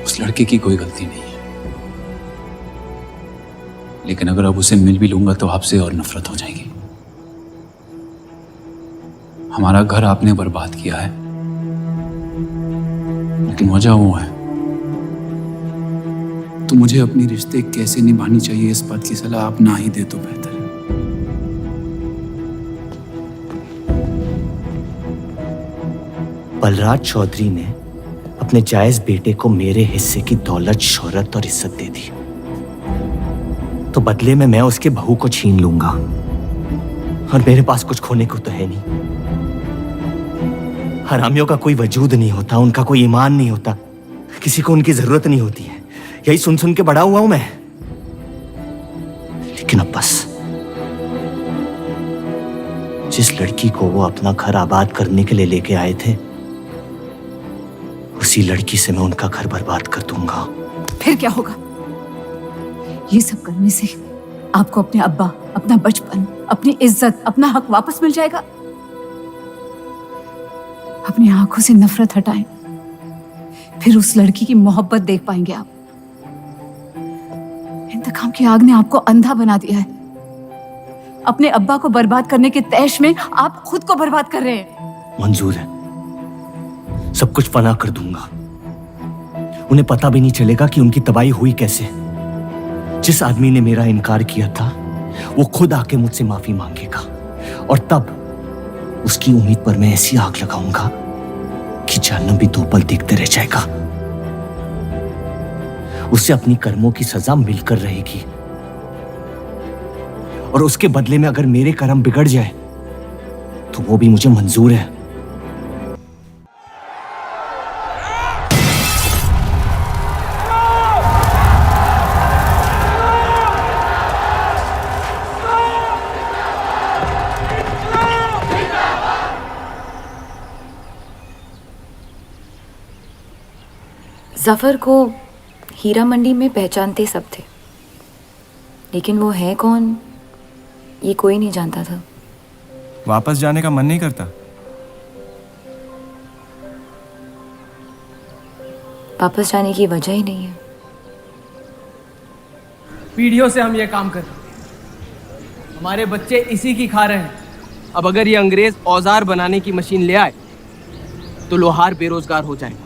उस लड़के की कोई गलती नहीं है, लेकिन अगर अब उसे मिल भी लूंगा तो आपसे और नफरत हो जाएगी। हमारा घर आपने बर्बाद किया है, लेकिन वजह वो है। तो मुझे अपनी रिश्ते कैसे निभानी चाहिए इस बात की सलाह आप ना ही दे तो बेहतर है। बलराज चौधरी ने अपने जायज बेटे को मेरे हिस्से की दौलत, शोहरत और इज्जत दे दी, तो बदले में मैं उसके बहू को छीन लूंगा। और मेरे पास कुछ खोने को तो है नहीं। हरामियों का कोई वजूद नहीं होता, उनका कोई ईमान नहीं होता, किसी को उनकी जरूरत नहीं होती है। यही सुन सुन के बड़ा हुआ हूं मैं। लेकिन अब बस, जिस लड़की को वो अपना घर आबाद करने के लिए लेके आए थे, उसी लड़की से मैं उनका घर बर्बाद कर दूंगा। फिर क्या होगा? ये सब करने से आपको अपने अब्बा, अपना बचपन, अपनी इज्जत, अपना हक वापस मिल जाएगा। अपनी आंखों से नफरत हटाएं, फिर उस लड़की की मोहब्बत देख पाएंगे आप। इंतकाम की आग ने आपको अंधा बना दिया है। अपने अब्बा को बर्बाद करने के तैश में आप खुद को बर्बाद कर रहे हैं। मंजूर है, सब कुछ फना कर दूंगा। उन्हें पता भी नहीं चलेगा कि उनकी तबाही हुई कैसे। जिस आदमी ने मेरा इनकार किया था, वो खुद आके मुझसे माफी मांगेगा, और तब उसकी उम्मीद पर मैं ऐसी आग लगाऊंगा कि जहन्नम भी 2 पल देखते रह जाएगा। उसे अपनी कर्मों की सजा मिलकर रहेगी, और उसके बदले में अगर मेरे कर्म बिगड़ जाए तो वो भी मुझे मंजूर है। जफर को हीरा मंडी में पहचानते सब थे, लेकिन वो है कौन ये कोई नहीं जानता था। वापस जाने का मन नहीं करता? वापस जाने की वजह ही नहीं है। पीढ़ियों से हम ये काम कर रहे हैं, हमारे बच्चे इसी की खा रहे हैं। अब अगर ये अंग्रेज औजार बनाने की मशीन ले आए तो लोहार बेरोजगार हो जाएगा।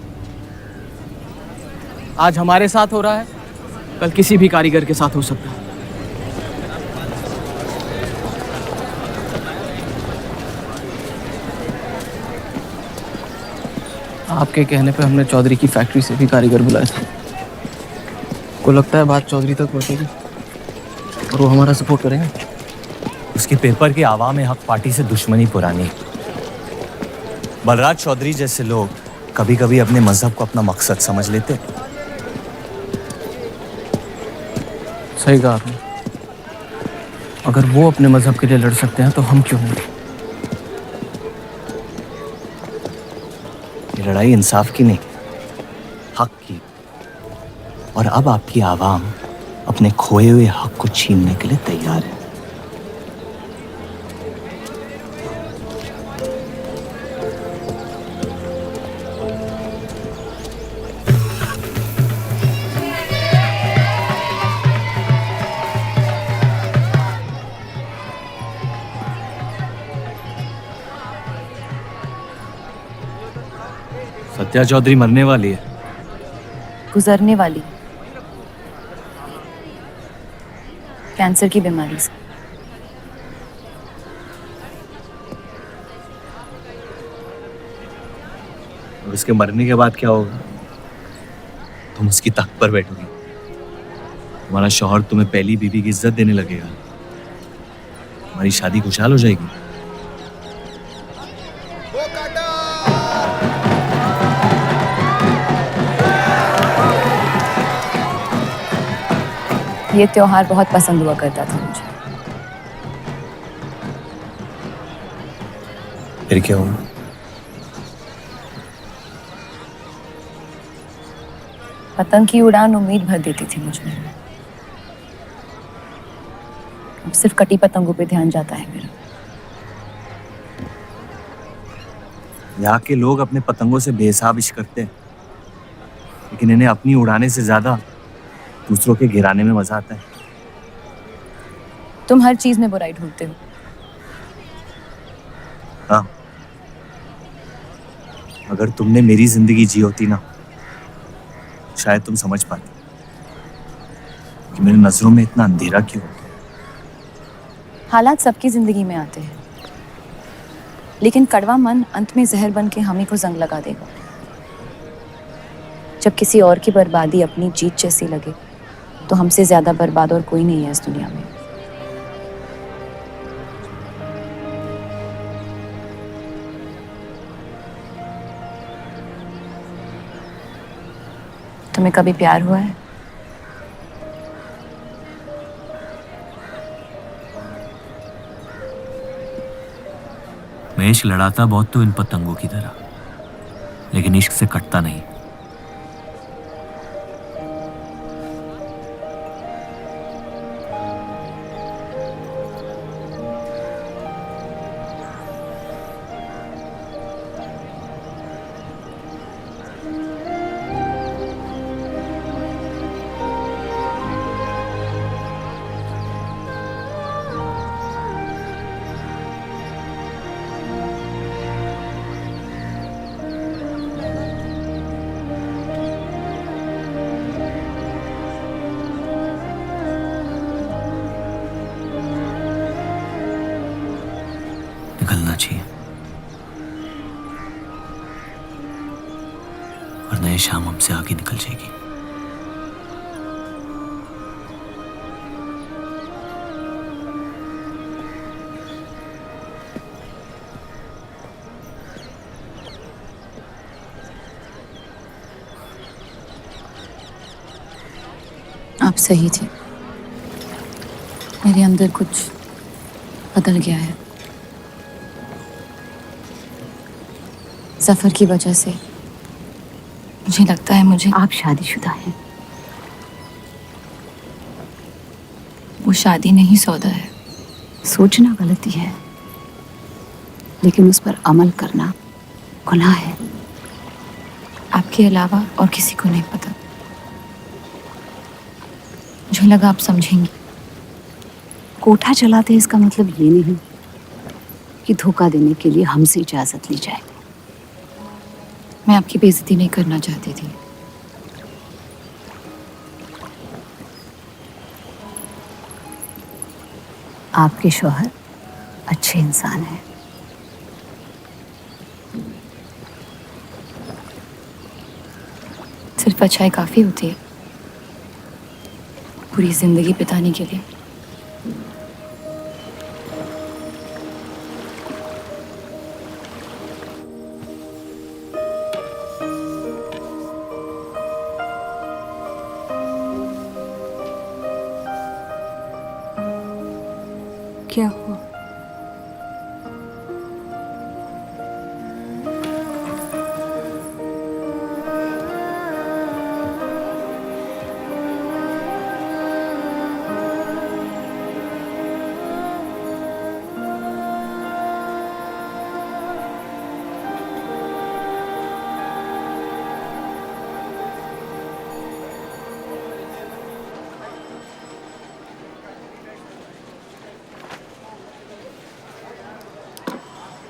आज हमारे साथ हो रहा है, कल किसी भी कारीगर के साथ हो सकता है। आपके कहने पे हमने चौधरी की फैक्ट्री से भी कारीगर बुलाए थे। को लगता है बात चौधरी तक पहुंचेगी और वो हमारा सपोर्ट करेंगे। उसके पेपर के आवाम हक पार्टी से दुश्मनी पुरानी है। बलराज चौधरी जैसे लोग कभी कभी अपने मजहब को अपना मकसद समझ लेते। सही कहा आपने। अगर वो अपने मजहब के लिए लड़ सकते हैं तो हम क्यों नहीं? ये लड़ाई इंसाफ की नहीं, हक की। और अब आपकी आवाम अपने खोए हुए हक को छीनने के लिए तैयार है। सत्या चौधरी मरने वाली है। गुजरने वाली, कैंसर की बीमारी से। और उसके मरने के बाद क्या होगा? तुम उसकी तख्त पर बैठोगी, तुम्हारा शौहर तुम्हें पहली बीवी की इज्जत देने लगेगा, तुम्हारी शादी खुशहाल हो जाएगी। ये त्योहार बहुत पसंद हुआ करता था मुझे। फिर क्या हुआ? पतंग की उड़ान उम्मीद भर देती थी मुझमें। अब सिर्फ कटी पतंगों पे ध्यान जाता है मेरा। यहाँ के लोग अपने पतंगों से बेहिसाब इश्क करते हैं, लेकिन इन्हें अपनी उड़ाने से ज्यादा दूसरों के गिराने में मजा आता है। तुम हर चीज में बुराई ढूंढते हो। हाँ, अगर तुमने मेरी जिंदगी जी होती ना, शायद तुम समझ पाते कि मेरी नजरों में इतना अंधेरा क्यों। हालात सबकी जिंदगी में आते हैं, लेकिन कड़वा मन अंत में जहर बन के हम ही को जंग लगा देगा। जब किसी और की बर्बादी अपनी जीत जैसी लगे तो हमसे ज्यादा बर्बाद और कोई नहीं है इस दुनिया में। तुम्हें कभी प्यार हुआ है? मैं इश्क लड़ाता बहुत तो इन पतंगों की तरह, लेकिन इश्क से कटता नहीं। निकलना चाहिए, वरना ये शाम हमसे आगे निकल जाएगी। आप सही थे, मेरे अंदर कुछ बदल गया है। सफर की वजह से मुझे लगता है मुझे आप शादीशुदा हैं। वो शादी नहीं सौदा है। सोचना गलती है, लेकिन उस पर अमल करना गुनाह है। आपके अलावा और किसी को नहीं पता। मुझे लगा आप समझेंगी। कोठा चलाते इसका मतलब ये नहीं कि धोखा देने के लिए हमसे इजाजत ली जाए। मैं आपकी बेइज्जती नहीं करना चाहती थी। आपके शौहर अच्छे इंसान हैं। सिर्फ अच्छाई काफी होती है पूरी जिंदगी बिताने के लिए। क्या हुआ?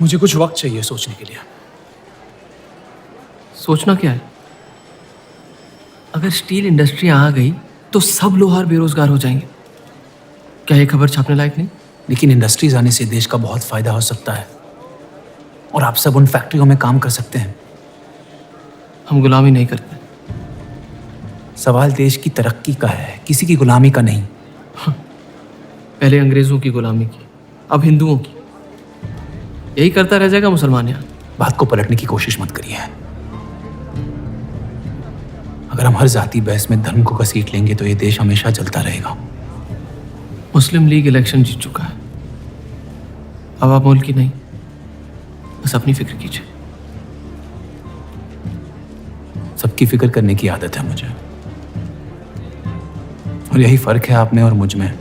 मुझे कुछ वक्त चाहिए सोचने के लिए। सोचना क्या है? अगर स्टील इंडस्ट्री आ गई तो सब लोहार बेरोजगार हो जाएंगे। क्या ये खबर छापने लायक नहीं? लेकिन इंडस्ट्रीज आने से देश का बहुत फायदा हो सकता है और आप सब उन फैक्ट्रियों में काम कर सकते हैं। हम गुलामी नहीं करते। सवाल देश की तरक्की का है, किसी की गुलामी का नहीं। पहले अंग्रेजों की गुलामी की, अब हिंदुओं की। यही करता रह जाएगा मुसलमान यहाँ। बात को पलटने की कोशिश मत करिए। अगर हम हर जाति बहस में धर्म को घसीट लेंगे तो ये देश हमेशा चलता रहेगा। मुस्लिम लीग इलेक्शन जीत चुका है। अब आप मुल्क की नहीं, बस अपनी फिक्र कीजिए। सबकी फिक्र करने की आदत है मुझे, और यही फर्क है आप में और मुझ में।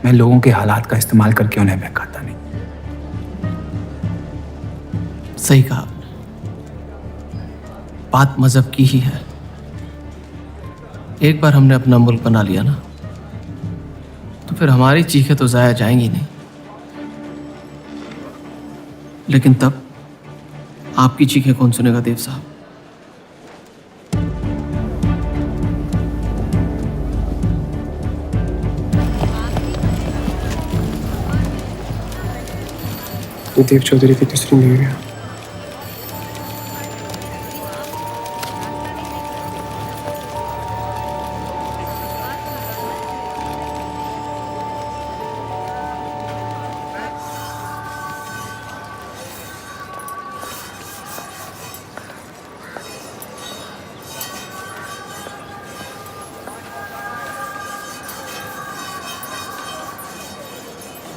मैं लोगों के हालात का इस्तेमाल करके उन्हें बहकाता नहीं। सही कहा आपने। बात मजहब की ही है। एक बार हमने अपना मुल्क बना लिया ना, तो फिर हमारी चीखें तो जाया जाएंगी नहीं। लेकिन तब आपकी चीखें कौन सुनेगा देव साहब? तो देव चौधरी की तीसरी बीवी है।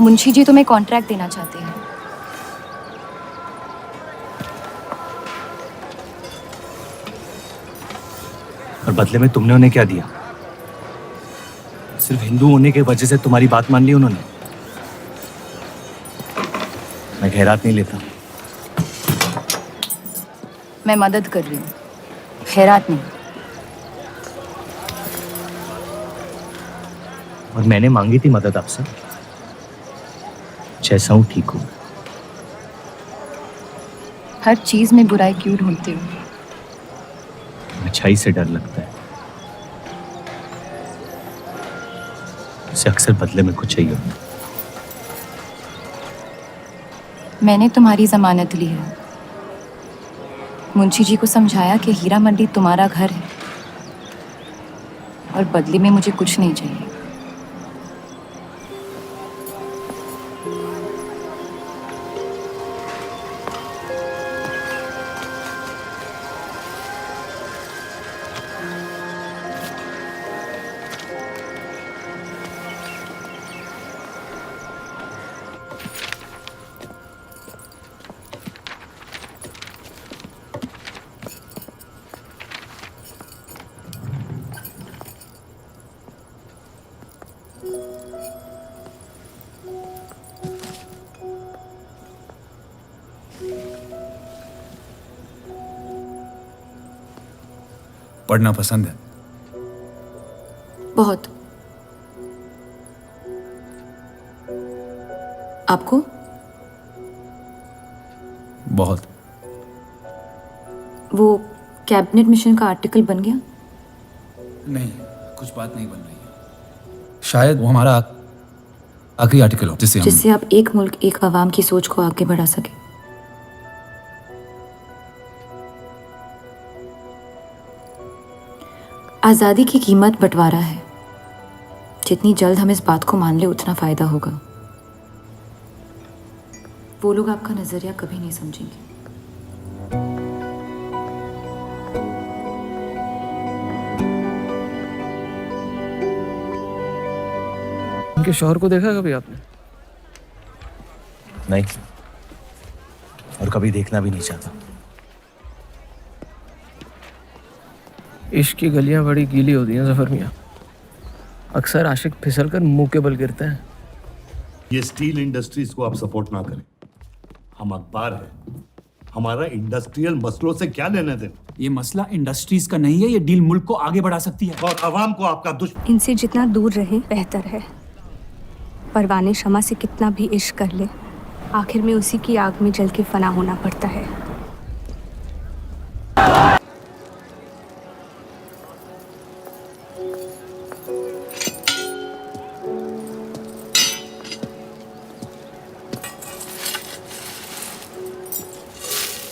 मुंशी जी तुम्हें कॉन्ट्रैक्ट देना चाहते हैं। और बदले में तुमने उन्हें क्या दिया? सिर्फ हिंदू होने की वजह से तुम्हारी बात मान ली उन्होंने? मैं खैरात नहीं लेता। मैं मदद कर रही हूँ, खैरात नहीं। और मैंने मांगी थी मदद आपसे। जैसा हूं ठीक हूं। हर चीज में बुराई क्यों ढूंढते हो? अच्छाई से डर लगता है। उसे अक्सर बदले में कुछ चाहिए होता है। मैंने तुम्हारी जमानत ली है। मुंशी जी को समझाया कि हीरा मंडी तुम्हारा घर है और बदले में मुझे कुछ नहीं चाहिए। पढ़ना पसंद है? बहुत। आपको? बहुत। वो कैबिनेट मिशन का आर्टिकल बन गया? नहीं, कुछ बात नहीं बन रही है। शायद वो हमारा आखिरी आर्टिकल हो जिससे आप एक मुल्क एक अवाम की सोच को आगे बढ़ा सके। आज़ादी की कीमत बंटवारा है। जितनी जल्द हम इस बात को मान ले उतना फायदा होगा। वो लोग आपका नजरिया कभी नहीं समझेंगे। उनके शौहर को देखा कभी आपने? नहीं, और कभी देखना भी नहीं चाहता। इश्क की गलियां बड़ी गीली होती हैं जफर मियाँ। अक्सर आशिक फिसल कर मुंह के बल गिरते हैं। ये स्टील इंडस्ट्रीज को आप सपोर्ट ना करें। हम अखबार है, हमारा इंडस्ट्रियल मसलों से क्या लेने देना। ये मसला इंडस्ट्रीज का नहीं है, ये डील मुल्क को आगे बढ़ा सकती है। और अवाम को आपका दुश्मन। इनसे जितना दूर रहे बेहतर है। परवाने शमा से कितना भी इश्क कर ले, आखिर में उसी की आग में जल के फना होना पड़ता है।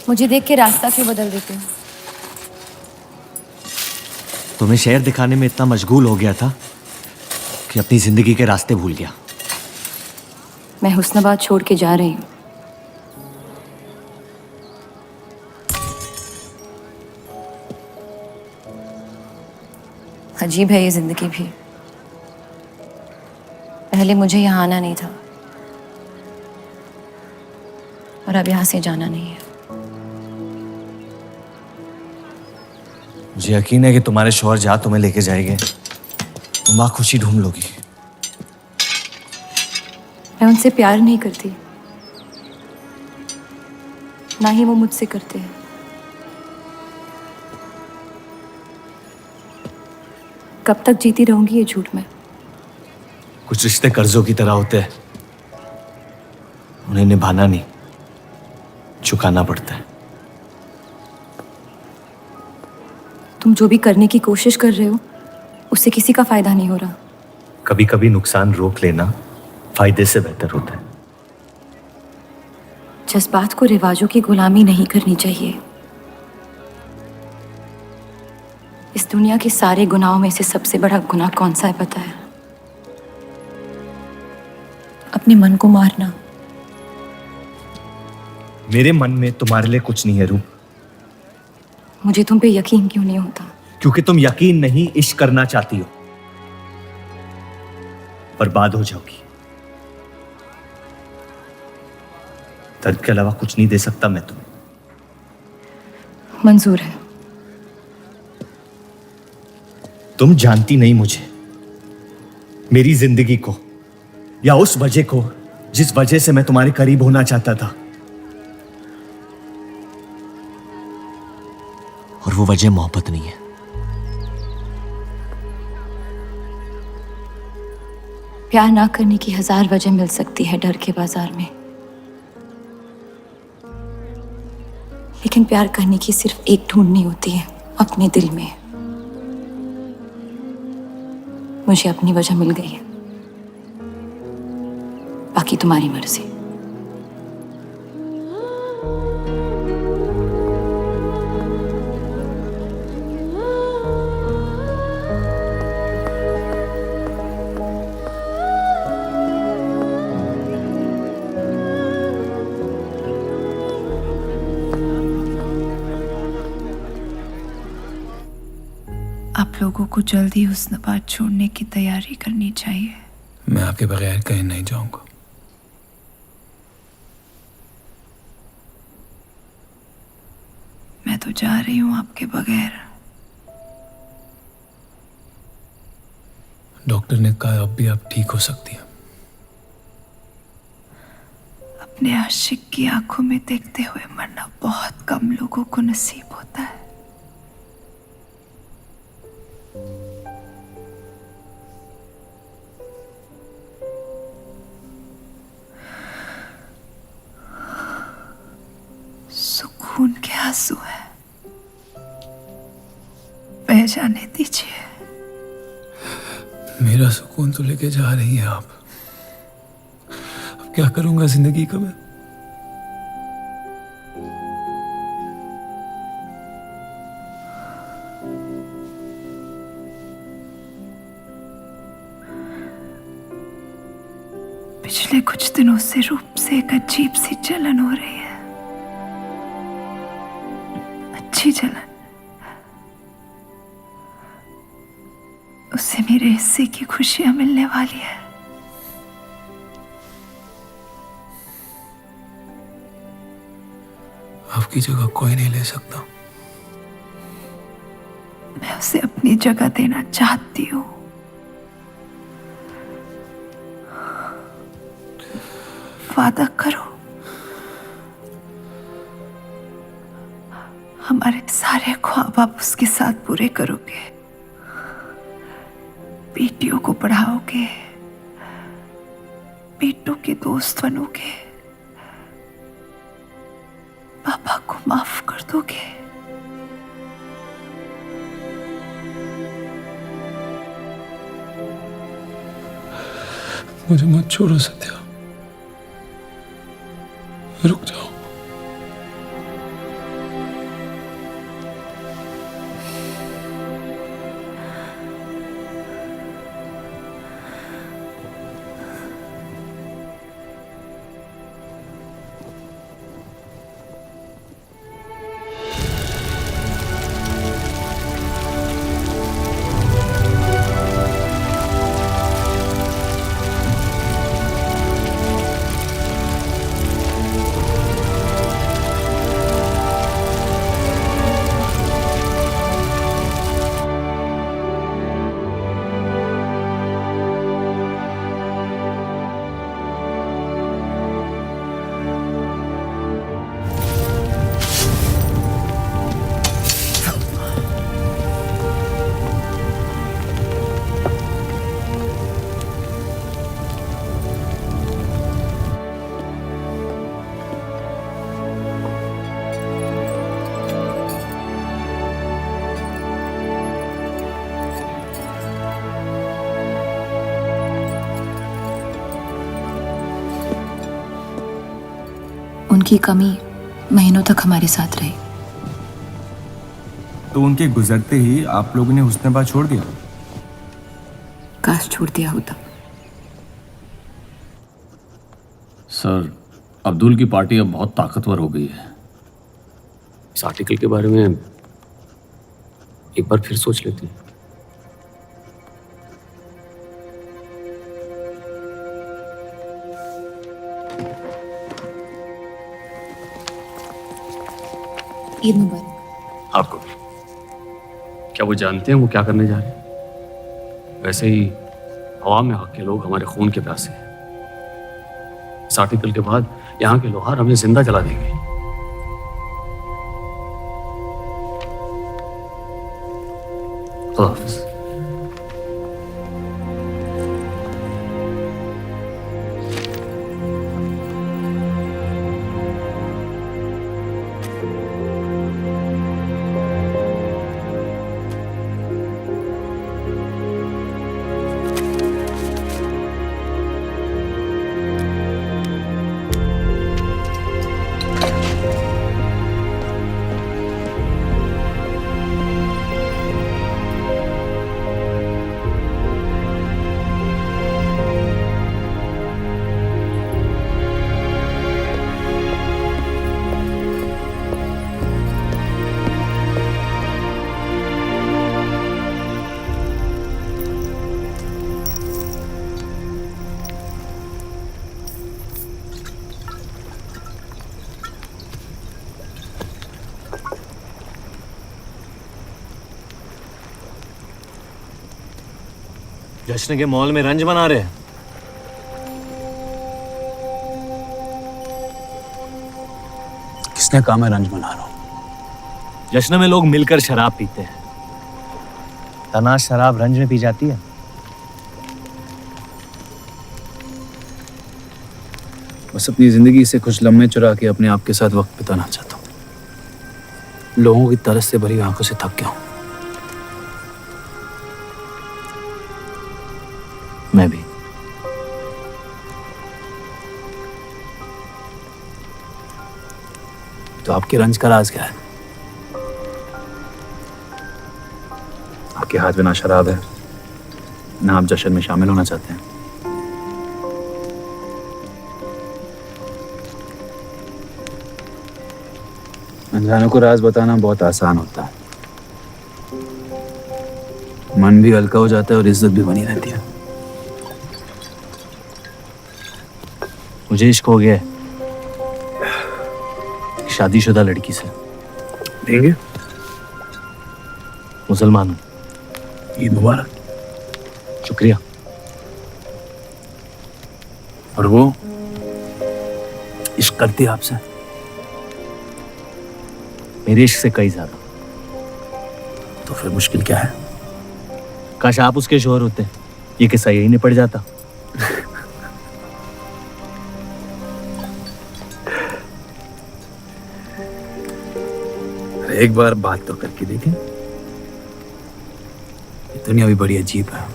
मुझे देख के रास्ता क्यों बदल देते हो? तुम्हें शहर दिखाने में इतना मशगूल हो गया था कि अपनी जिंदगी के रास्ते भूल गया। मैं हुस्नाबाद छोड़ के जा रही हूँ। अजीब है ये जिंदगी भी। पहले मुझे यहाँ आना नहीं था और अब यहाँ से जाना नहीं है। मुझे यकीन है कि तुम्हारे शौहर जहाँ तुम्हें लेके जाएंगे तुम वहाँ खुशी ढूंढ लोगी। मैं उनसे प्यार नहीं करती, ना ही वो मुझसे करते हैं। कब तक जीती रहूंगी ये झूठ में? कुछ रिश्ते कर्जों की तरह होते हैं, उन्हें निभाना नहीं, चुकाना पड़ता है। तुम जो भी करने की कोशिश कर रहे हो उससे किसी का फायदा नहीं हो रहा। कभी कभी नुकसान रोक लेना फायदे से बेहतर होता है। जज्बात को रिवाजों की गुलामी नहीं करनी चाहिए। इस दुनिया के सारे गुनाहों में से सबसे बड़ा गुनाह कौन सा है पता है? अपने मन को मारना। मेरे मन में तुम्हारे लिए कुछ नहीं है रूप। मुझे तुम पे यकीन क्यों नहीं होता? क्योंकि तुम यकीन नहीं इश्क करना चाहती हो। बर्बाद हो जाओगी। दर्द के अलावा कुछ नहीं दे सकता मैं तुम्हें। मंजूर है। तुम जानती नहीं मुझे, मेरी जिंदगी को, या उस वजह को जिस वजह से मैं तुम्हारे करीब होना चाहता था। और वो वजह मोहब्बत नहीं है। प्यार ना करने की 1000 वजह मिल सकती है डर के बाजार में, लेकिन प्यार करने की सिर्फ एक ढूंढनी होती है, अपने दिल में। मुझे अपनी वजह मिल गई है, बाकी तुम्हारी मर्जी। आप लोगों को जल्दी हुस्नाबाद छोड़ने की तैयारी करनी चाहिए। मैं आपके बगैर कहीं नहीं जाऊंगा। मैं तो जा रही हूँ आपके बगैर। डॉक्टर ने कहा अब भी आप ठीक हो सकती हैं। अपने आशिक की आंखों में देखते हुए मरना बहुत कम लोगों को नसीब होता है। खून के आंसू हैं, बह जाने दीजिए। मेरा सुकून तो लेके जा रही है आप। अब क्या करूंगा जिंदगी का मैं? पिछले कुछ दिनों से रूप से एक अजीब सी जलन हो रही है, अच्छी जलन। उससे मेरे हिस्से की खुशियां मिलने वाली है। आपकी जगह कोई नहीं ले सकता। मैं उसे अपनी जगह देना चाहती हूँ। वादा करो, हमारे सारे ख्वाब आप उसके साथ पूरे करोगे, बेटियों को पढ़ाओगे, बेटों के दोस्त बनोगे, पापा को माफ कर दोगे। मुझे मत छोड़ो सत्या, रुक जाओ। उनकी कमी महीनों तक हमारे साथ रही। तो उनके गुजरते ही आप लोगों ने हुस्न-ए-बा छोड़ दिया? काश छोड़ दिया होता। सर, अब्दुल की पार्टी अब बहुत ताकतवर हो गई है। इस आर्टिकल के बारे में एक बार फिर सोच लेती हैं। ईद मुबारक। आपको भी। क्या वो जानते हैं वो क्या करने जा रहे हैं? वैसे ही हवा में हक के लोग हमारे खून के प्यासे हैं। इस आर्टिकल के बाद यहाँ के लोहार हमें जिंदा जला देंगे। खुदा हाफिज़। जश्न के मॉल में रंज बना रहे हैं। किसने कहा मैं रंज बना रहा हूं? जश्न में लोग मिलकर शराब पीते हैं। तनाश शराब रंज में पी जाती है। बस अपनी जिंदगी से कुछ लम्हे चुरा के अपने आप के साथ वक्त बिताना चाहता हूँ। लोगों की तरस से भरी आंखों से थक गया हूं। मैं भी। तो आपके रंज का राज क्या है? आपके हाथ में ना शराब है, ना आप जश्न में शामिल होना चाहते हैं। अनजानों को राज बताना बहुत आसान होता है, मन भी हल्का हो जाता है और इज्जत भी बनी रहती है। मुझे इश्क हो गया है शादीशुदा लड़की से। देंगे? मुसलमान हूं। ईद मुबारक। शुक्रिया। और वो इश्क करती है आपसे? मेरे इश्क से कई ज्यादा। तो फिर मुश्किल क्या है? काश आप उसके शोहर होते, ये किस्सा यही निपट जाता। एक बार बात तो करके देखें। दुनिया भी बड़ी अजीब है,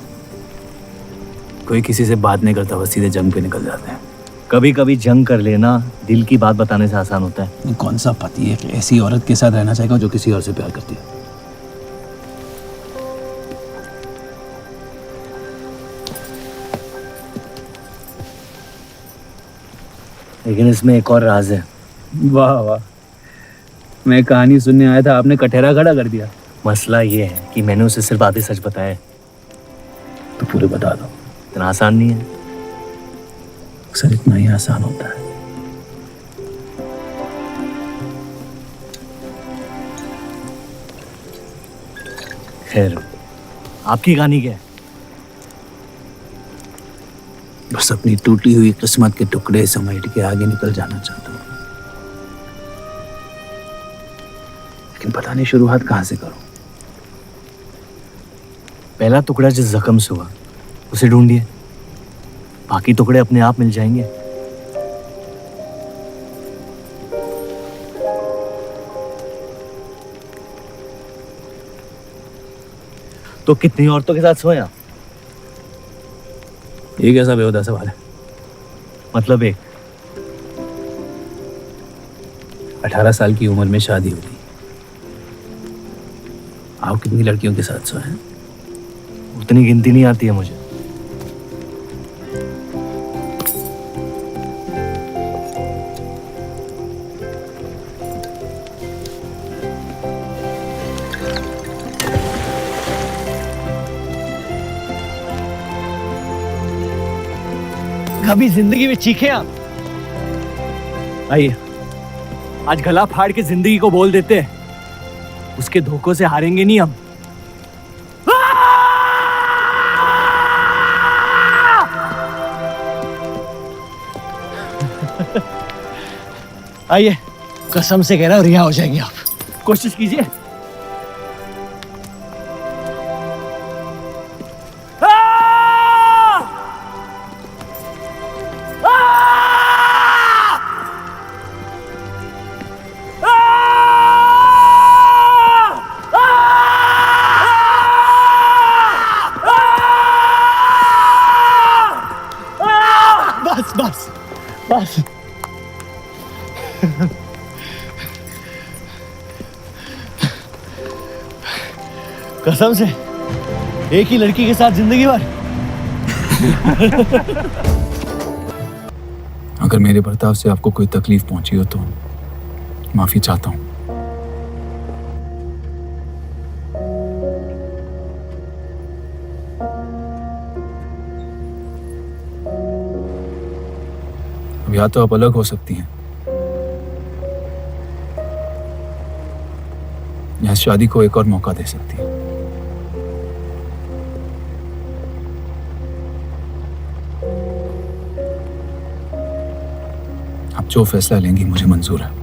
कोई किसी से बात नहीं करता, बस सीधे जंग पे निकल जाते हैं। कभी कभी जंग कर लेना दिल की बात बताने से आसान होता है। कौन सा पति एक ऐसी औरत के साथ रहना चाहेगा जो किसी और से प्यार करती है? लेकिन इसमें एक और राज है। वाह वाह, मैं कहानी सुनने आया था, आपने कटहरा खड़ा कर दिया। मसला ये है कि मैंने उसे सिर्फ आधे सच बताए। तो पूरे बता दो। इतना आसान नहीं है। अक्सर इतना ही आसान होता है। खैर, आपकी कहानी क्या है? बस अपनी टूटी हुई किस्मत के टुकड़े समेट के आगे निकल जाना चाहता हूँ, लेकिन पता नहीं शुरुआत कहाँ से करूं। पहला टुकड़ा जिस जख्म से हुआ उसे ढूंढिए, बाकी टुकड़े अपने आप मिल जाएंगे। तो कितनी औरतों के साथ सोए आप? ये कैसा बेहुदा सवाल है? मतलब एक 18 साल की उम्र में शादी होगी। आप कितनी लड़कियों के साथ सोए हैं? उतनी गिनती नहीं आती है मुझे। कभी जिंदगी में चीखे आप? आइए, आज गला फाड़ के जिंदगी को बोल देते हैं, उसके धोखों से हारेंगे नहीं हम। आइए, कसम से कह रहा हूं रिहा हो जाएंगे आप। कोशिश कीजिए। बस बस बस। कसम से एक ही लड़की के साथ जिंदगी भर। अगर मेरे बर्ताव से आपको कोई तकलीफ पहुंची हो तो माफी चाहता हूं। अब या तो आप अलग हो सकती हैं या इस शादी को एक और मौका दे सकती हैं। आप जो फैसला लेंगी मुझे मंजूर है।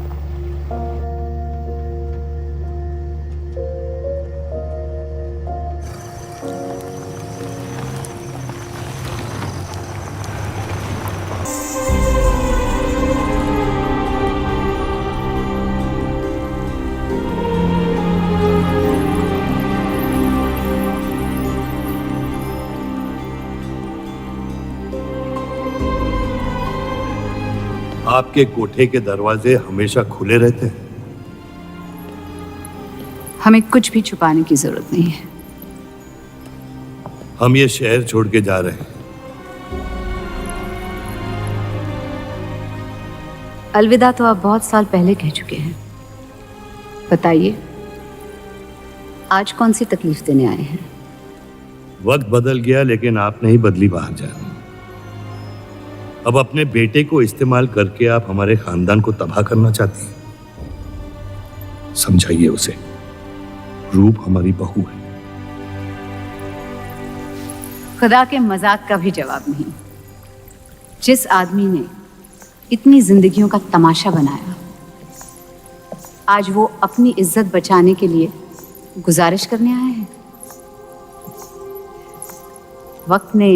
आपके कोठे के दरवाजे हमेशा खुले रहते हैं? हमें कुछ भी छुपाने की जरूरत नहीं है। हम ये शहर छोड़ के जा रहे हैं। अलविदा तो आप बहुत साल पहले कह चुके हैं। बताइए, आज कौन सी तकलीफ देने आए हैं? वक्त बदल गया, लेकिन आप नहीं बदली बाहर जाना। अब अपने बेटे को इस्तेमाल करके आप हमारे खानदान को तबाह करना चाहती हैं। समझाइए उसे, रूप हमारी बहू है। खुदा के मजाक का भी जवाब नहीं। जिस आदमी ने इतनी जिंदगियों का तमाशा बनाया, आज वो अपनी इज्जत बचाने के लिए गुजारिश करने आए हैं। वक्त ने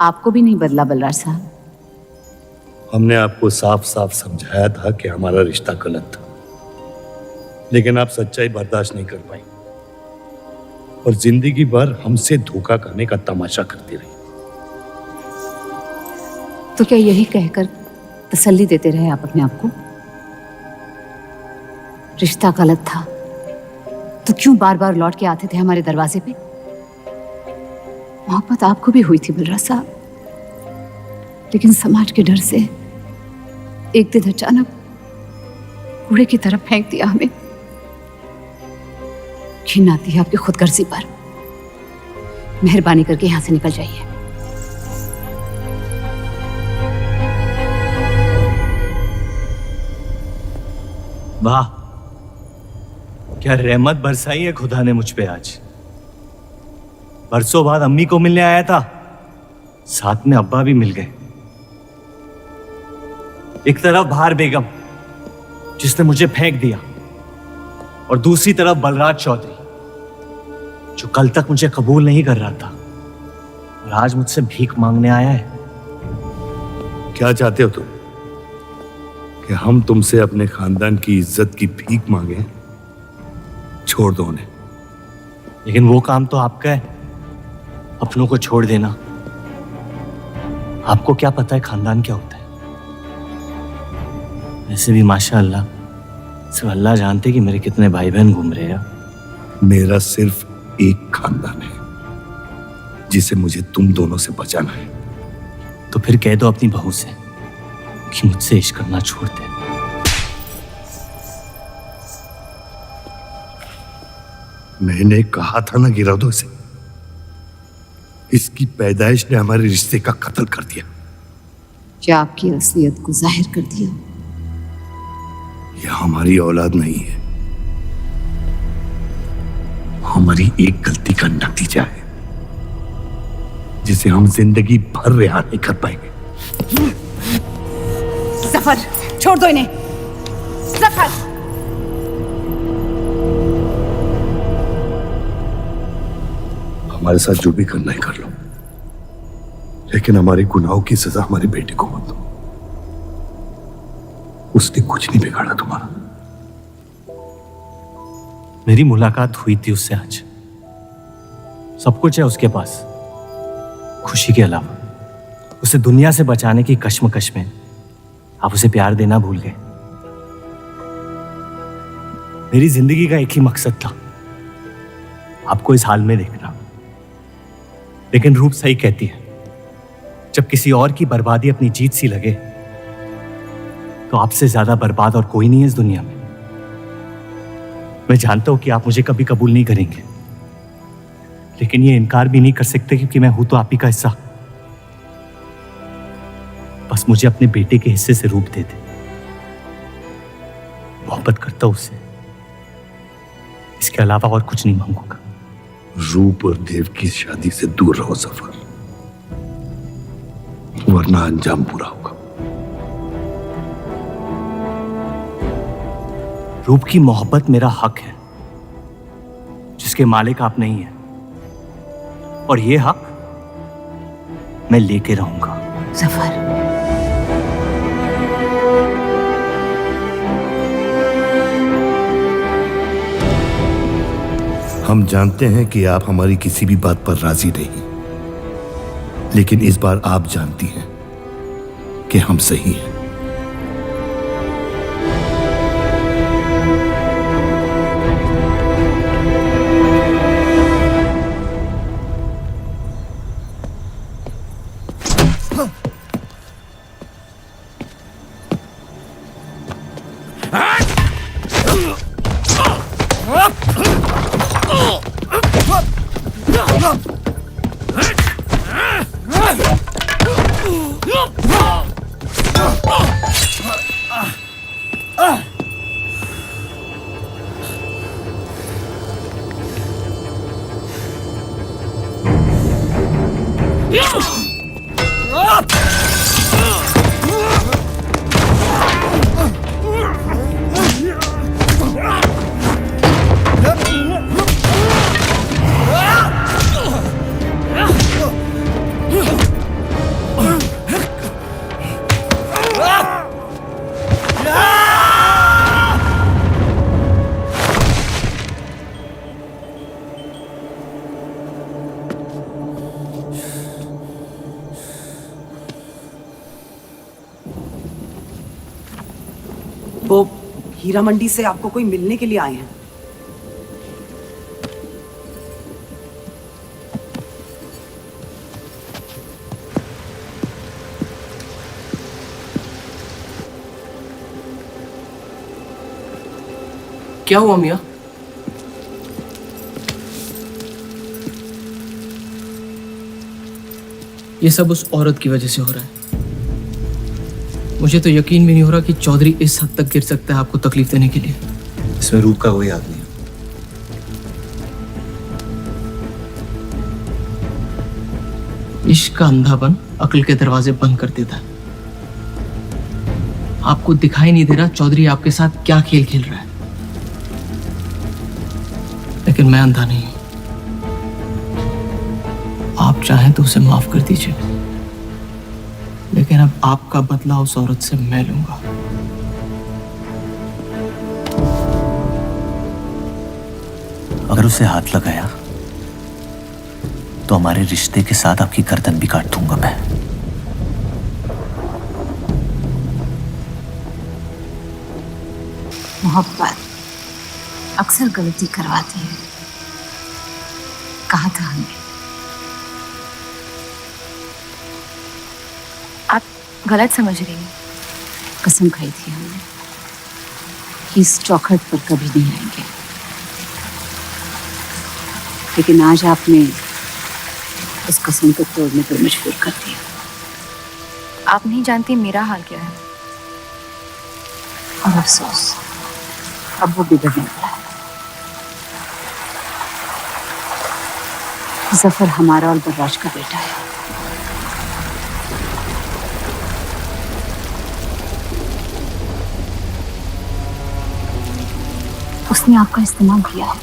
आपको भी नहीं बदला बलराज साहब। हमने आपको साफ साफ समझाया था कि हमारा रिश्ता गलत था, लेकिन आप सच्चाई बर्दाश्त नहीं कर पाई और जिंदगी भर हमसे धोखा करने का तमाशा करती रही। तो क्या यही कहकर तसल्ली देते रहे आप अपने आप को? रिश्ता गलत था तो क्यों बार बार लौट के आते थे हमारे दरवाजे पे? मोहब्बत आपको भी हुई थी बलराज साहब, लेकिन समाज के डर से एक दिन अचानक कूड़े की तरफ फेंक दिया हमें। घिन आती है आपकी खुदगर्जी पर। मेहरबानी करके यहां से निकल जाइए। वाह, क्या रहमत बरसाई है खुदा ने मुझ पे आज। बरसों बाद अम्मी को मिलने आया था, साथ में अब्बा भी मिल गए। एक तरफ बहार बेगम जिसने मुझे फेंक दिया, और दूसरी तरफ बलराज चौधरी जो कल तक मुझे कबूल नहीं कर रहा था और आज मुझसे भीख मांगने आया है। क्या चाहते हो तुम? कि हम तुमसे अपने खानदान की इज्जत की भीख मांगे? छोड़ दो उन्हें। लेकिन वो काम तो आपका है, अपनों को छोड़ देना। आपको क्या पता है खानदान क्या होता है? वैसे भी माशाअल्लाह सिर्फ अल्लाह जानते कि मेरे कितने भाई बहन घूम रहे हैं। मेरा सिर्फ एक खानदान है जिसे मुझे तुम दोनों से बचाना है। तो फिर कह दो अपनी बहू से कि मुझसे इश्क करना छोड़ दे। मैंने कहा था ना, गिरा दो इसे। इसकी पैदाइश ने हमारे रिश्ते का कत्ल कर दिया। क्या आपकी असलियत को जाहिर कर दिया? यह हमारी औलाद नहीं है, हमारी एक गलती का नतीजा है जिसे हम जिंदगी भर रिहा नहीं कर पाएंगे। जफर, छोड़ दो इन्हें। जफर, हमारे साथ जो भी करना है कर लो, लेकिन हमारे गुनाहों की सजा हमारे बेटे को मत दो। उसने कुछ नहीं बिगाड़ा तुम्हारा। मेरी मुलाकात हुई थी उससे आज। सब कुछ है उसके पास, खुशी के अलावा। उसे दुनिया से बचाने की कश्मकश में आप उसे प्यार देना भूल गए। मेरी जिंदगी का एक ही मकसद था, आपको इस हाल में देखना। लेकिन रूप सही कहती है, जब किसी और की बर्बादी अपनी जीत सी लगे तो आपसे ज्यादा बर्बाद और कोई नहीं है इस दुनिया में। मैं जानता हूं कि आप मुझे कभी कबूल नहीं करेंगे, लेकिन ये इनकार भी नहीं कर सकते क्योंकि मैं हूं तो आप ही का हिस्सा। बस मुझे अपने बेटे के हिस्से से रूप दे दे। मोहब्बत करता हूं उससे, इसके अलावा और कुछ नहीं मांगूंगा। रूप और देव की शादी से दूर रहो सफर, वरना अंजाम बुरा होगा। रूप की मोहब्बत मेरा हक है जिसके मालिक आप नहीं हैं, और ये हक मैं लेके रहूंगा। जफर, हम जानते हैं कि आप हमारी किसी भी बात पर राजी नहीं, लेकिन इस बार आप जानती हैं कि हम सही हैं। वो हीरा मंडी से आपको कोई मिलने के लिए आए हैं। क्या हुआ मियाँ? ये सब उस औरत की वजह से हो रहा है। मुझे तो यकीन भी नहीं हो रहा कि चौधरी इस हद तक गिर सकता है आपको तकलीफ देने के लिए। इसमें रूप का कोई हाथ नहीं है। इश्क का अंधापन अक्ल के दरवाजे बंद कर देता है। आपको दिखाई नहीं दे रहा चौधरी आपके साथ क्या खेल खेल रहा है, लेकिन मैं अंधा नहीं हूं। आप चाहें तो उसे माफ कर दीजिए, लेकिन अब आपका बदला उस औरत से मैं लूंगा। अगर उसे हाथ लगाया तो हमारे रिश्ते के साथ आपकी गर्दन भी काट दूंगा मैं। मोहब्बत अक्सर गलती करवाती है, कहा था हमने। आप गलत समझ रही हैं। कसम खाई थी हमने कि इस चौखट पर कभी नहीं आएंगे, लेकिन आज आपने उस कसम को तोड़ने पर मजबूर कर दिया। आप नहीं जानती मेरा हाल क्या है। और अफसोस अब वो बिगड़ने वाला है। जफर हमारा और बर्राज का बेटा है। उसने आपका इस्तेमाल किया है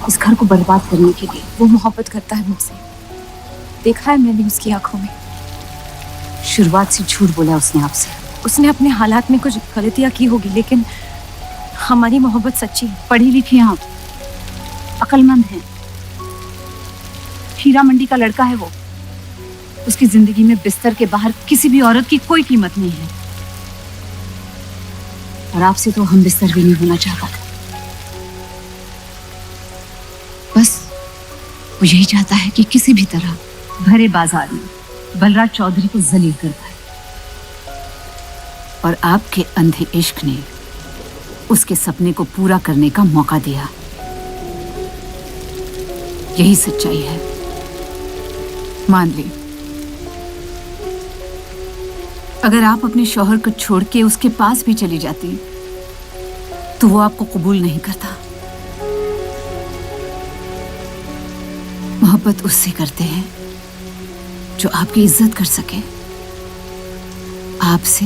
इस घर को बर्बाद करने के लिए। वो मोहब्बत करता है मुझसे, देखा है मैंने उसकी आंखों में। शुरुआत से झूठ बोला उसने आपसे। उसने अपने हालात में कुछ गलतियां की होगी, लेकिन हमारी मोहब्बत सच्ची है। पढ़ी लिखी हैं आप, अक्लमंद हैं। हीरा मंडी का लड़का है वो। उसकी जिंदगी में बिस्तर के बाहर किसी भी औरत की कोई कीमत नहीं है। और आपसे तो हम बिस्तर भी नहीं होना चाहता था। बस वो यही चाहता है कि किसी भी तरह भरे बाजार में बलराज चौधरी को जलील कर पाए। और आपके अंधे इश्क ने उसके सपने को पूरा करने का मौका दिया। यही सच्चाई है, मान ले। अगर आप अपने शौहर को छोड़ के उसके पास भी चली जाती तो वो आपको कबूल नहीं करता। मोहब्बत उससे करते हैं जो आपकी इज्जत कर सके। आपसे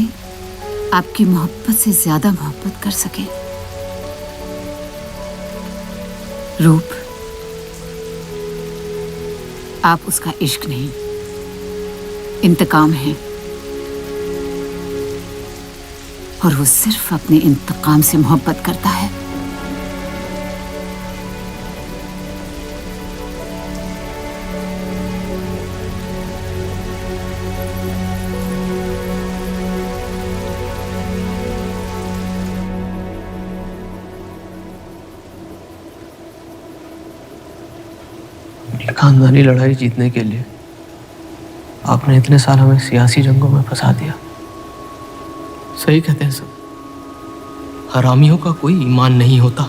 आपकी मोहब्बत से ज्यादा मोहब्बत कर सके। रूप, आप उसका इश्क नहीं, इंतकाम है। और वो सिर्फ अपने इंतकाम से मोहब्बत करता है। खानदानी लड़ाई जीतने के लिए आपने इतने साल हमें सियासी जंगों में फंसा दिया। सही कहते हैं सब, हरामियों का कोई ईमान नहीं होता।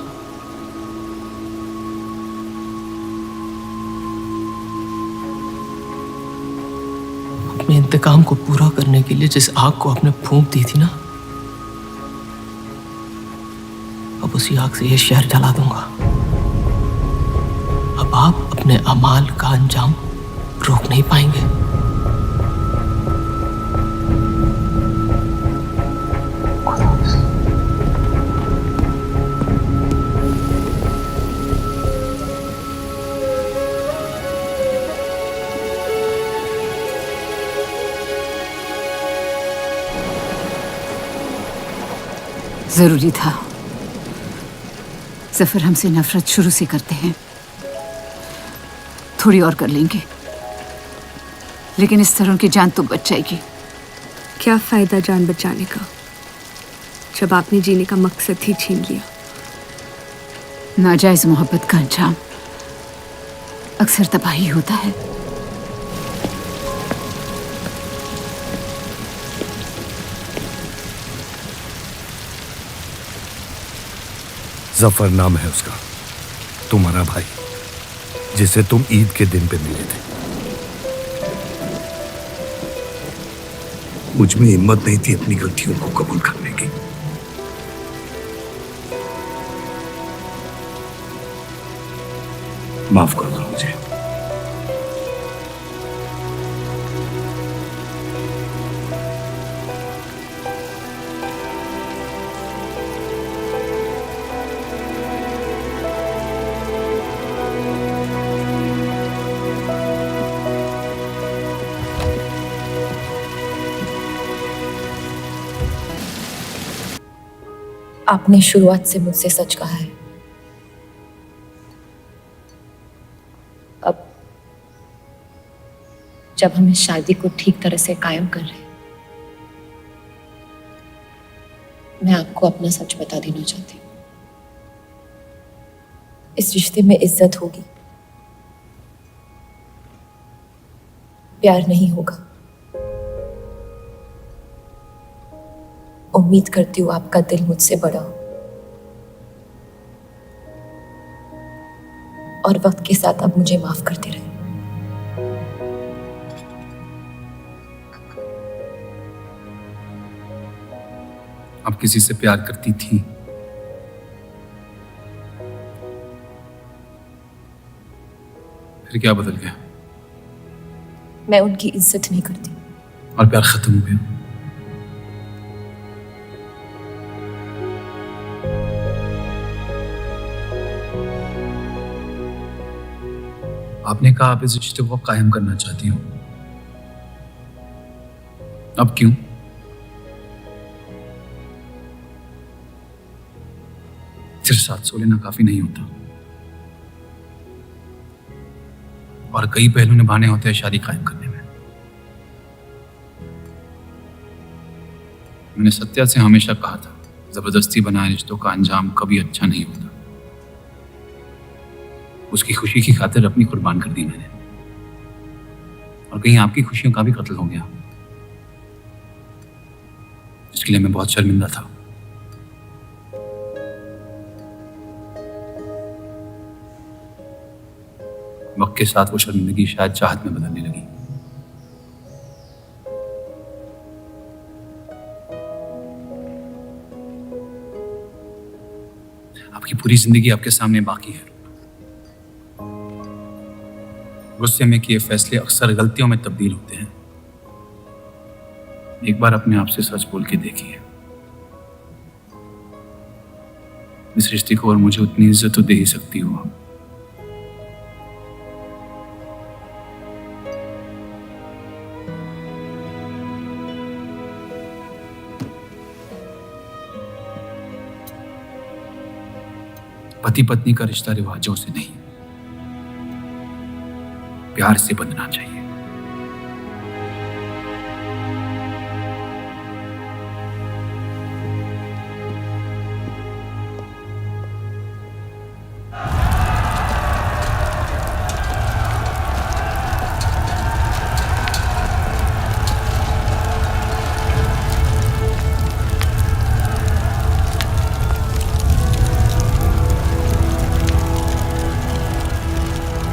इंतकाम को पूरा करने के लिए जिस आग को आपने फूंक दी थी ना, अब उसी आग से ये शहर जला दूंगा। अब आप अपने अमाल का अंजाम रोक नहीं पाएंगे। जरूरी था। जफर हमसे नफरत शुरू से करते हैं। थोड़ी और कर लेंगे, लेकिन इस तरह की जान तो बच जाएगी। क्या फायदा जान बचाने का जब आपने जीने का मकसद ही छीन लिया। नाजायज मोहब्बत का अंजाम अक्सर तबाही होता है। जफर नाम है उसका, तुम्हारा भाई, जिसे तुम ईद के दिन पे मिले थे। मुझ में हिम्मत नहीं थी अपनी गलतियों को कबूल करने की। माफ कर दो मुझे। आपने शुरुआत से मुझसे सच कहा है। अब जब हम इस शादी को ठीक तरह से कायम कर रहे हैं, मैं आपको अपना सच बता देना चाहती हूँ। इस रिश्ते में इज्जत होगी, प्यार नहीं होगा। उम्मीद करती हूँ आपका दिल मुझसे बड़ा हो और वक्त के साथ आप मुझे माफ करते रहे। आप किसी से प्यार करती थी? फिर क्या बदल गया? मैं उनकी इज्जत नहीं करती। और प्यार खत्म हो गया? आपने कहा आप इस रिश्ते को कायम करना चाहती हो, अब क्यों? सिर्फ साथ सो लेना काफी नहीं होता, और कई पहलू निभाने होते हैं शादी कायम करने में। मैंने सत्या से हमेशा कहा था, जबरदस्ती बनाए रिश्तों का अंजाम कभी अच्छा नहीं होता। उसकी खुशी की खातिर अपनी कुर्बान कर दी मैंने, और कहीं आपकी खुशियों का भी कत्ल हो गया, इसके लिए मैं बहुत शर्मिंदा था। वक्त के साथ वो शर्मिंदगी शायद चाहत में बदलने लगी। आपकी पूरी जिंदगी आपके सामने बाकी है। गुस्से में किए फैसले अक्सर गलतियों में तब्दील होते हैं। एक बार अपने आप से सच बोल के देखिए, इस रिश्ते को और मुझे उतनी इज्जत तो दे ही सकती हो आप। पति पत्नी का रिश्ता रिवाजों से नहीं, प्यार से बंधना चाहिए।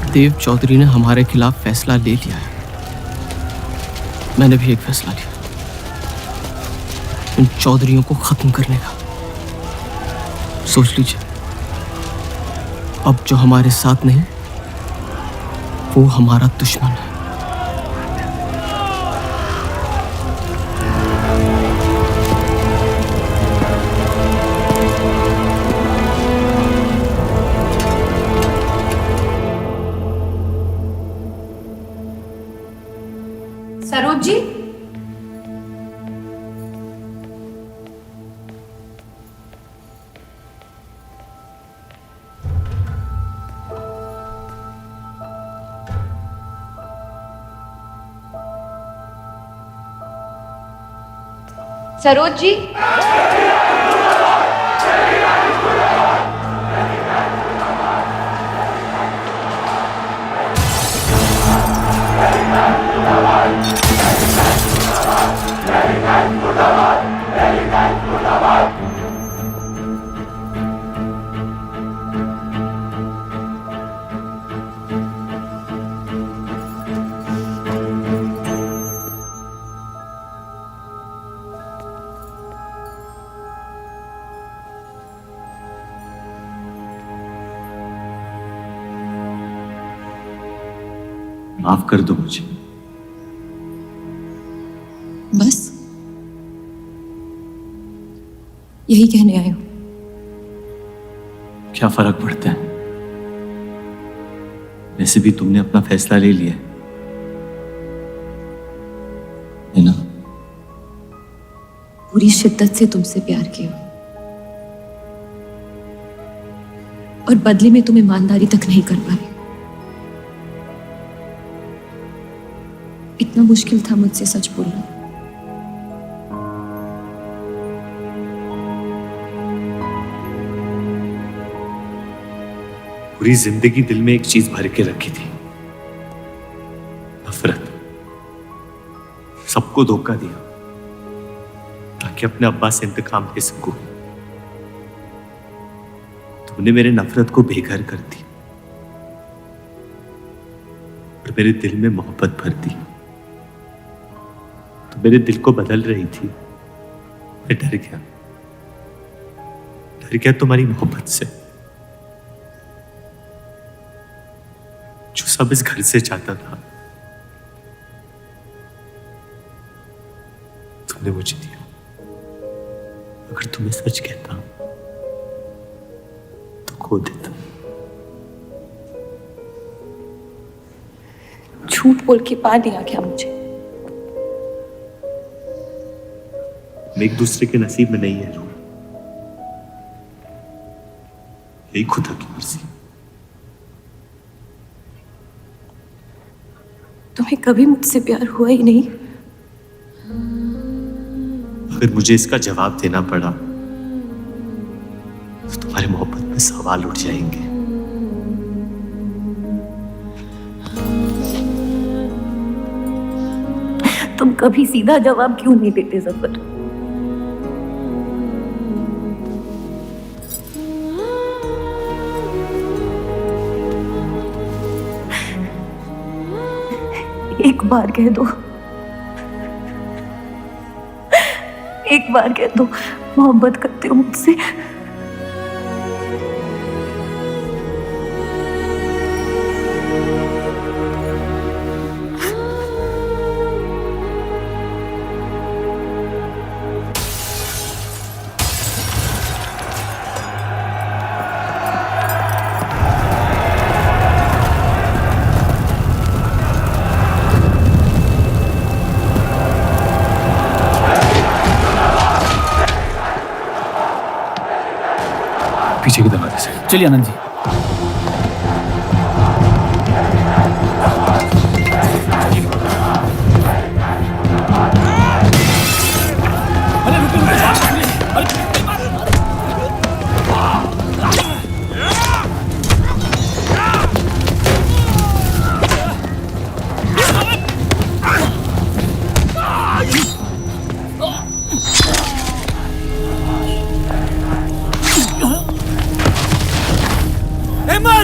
देव चौधरी ने हमारे खिलाफ फैसला ले लिया है। मैंने भी एक फैसला लिया, उन चौधरियों को खत्म करने का। सोच लीजिए, अब जो हमारे साथ नहीं वो हमारा दुश्मन है। सरोज जी, सरोज जी, माफ कर दो मुझे। बस यही कहने आए हो? क्या फर्क पड़ता है, वैसे भी तुमने अपना फैसला ले लिया है ना? पूरी शिद्दत से तुमसे प्यार किया और बदले में तुम ईमानदारी तक नहीं कर पाए। इतना मुश्किल था मुझसे सच बोलना। पूरी जिंदगी दिल में एक चीज भर के रखी थी, नफरत। सबको धोखा दिया ताकि अपने अब्बा से इंतकाम ले सकूं। तुमने मेरे नफरत को बेघर कर दी और मेरे दिल में मोहब्बत भर दी। तो मेरे दिल को बदल रही थी, मैं डर गया तुम्हारी मोहब्बत से, जो सब इस घर से चाहता था तुमने मुझे दिया। अगर तुम्हें सच कहता तो खो देता। झूठ बोल के पा लिया क्या मुझे? हम एक दूसरे के नसीब में नहीं है रूह, यही खुदा की मर्जी। तुम्हें कभी मुझसे प्यार हुआ ही नहीं? अगर मुझे इसका जवाब देना पड़ा तो तुम्हारी मोहब्बत में सवाल उठ जाएंगे। तुम कभी सीधा जवाब क्यों नहीं देते जफर? एक बार कह दो, एक बार कह दो मोहब्बत करते हो मुझसे। पीछे की दरवाजे से। चलिए आनंद जी। अहमद!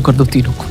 कर दो तीनों को।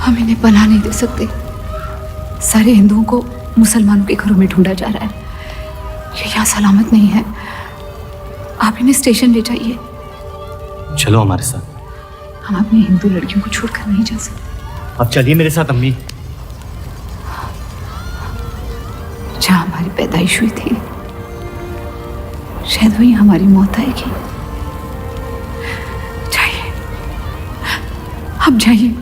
हम इन्हें पनाह नहीं दे सकते। सारे हिंदुओं को मुसलमानों के घरों में ढूंढा जा रहा है। ये यहाँ सलामत नहीं है। आप इन्हें स्टेशन ले जाइए। चलो हमारे साथ। हम अपनी हिंदू लड़कियों को छोड़कर नहीं जा सकते। आप चलिए मेरे साथ अम्मी। जहाँ हमारी पैदाइश हुई थी शायद वही हमारी मौत आएगी। जाइए, आप जाइए।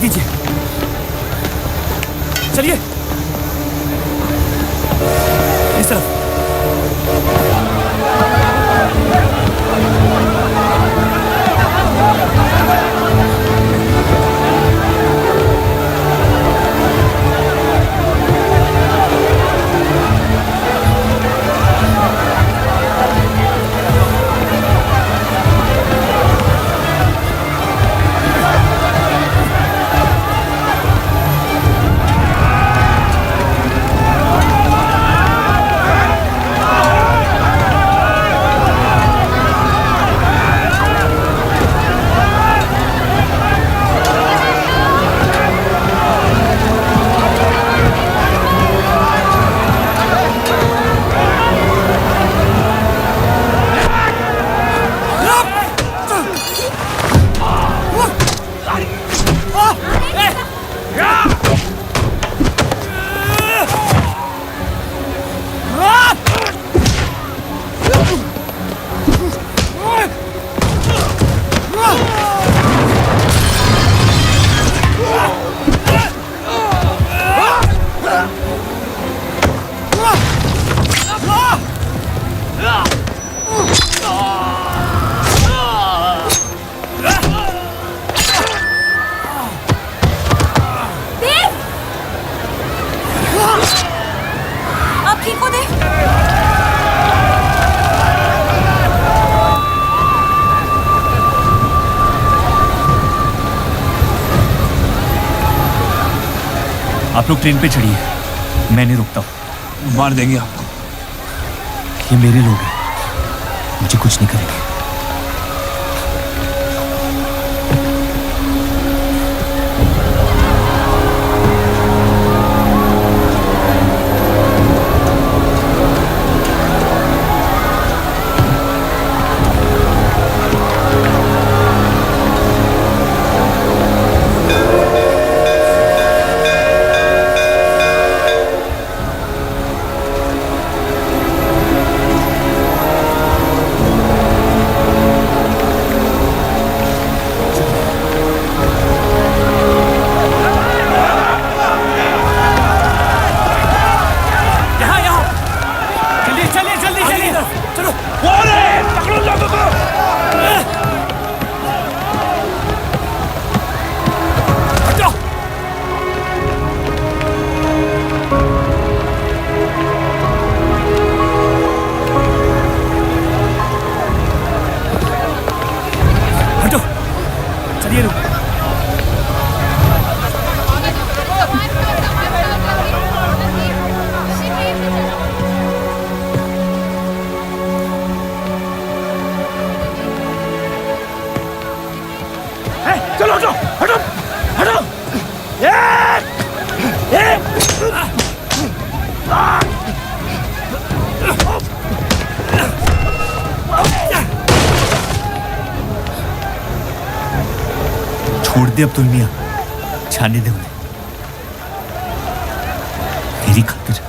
दीजिए, चलिए इस तरफ। आप लोग ट्रेन पे चढ़िए, मैं नहीं रुकता हूँ। मार देंगे आपको। ये मेरे लोग हैं, मुझे कुछ नहीं करेंगे। दे अब्दुल मियां, जाने दे उन्हें मेरी खातिर।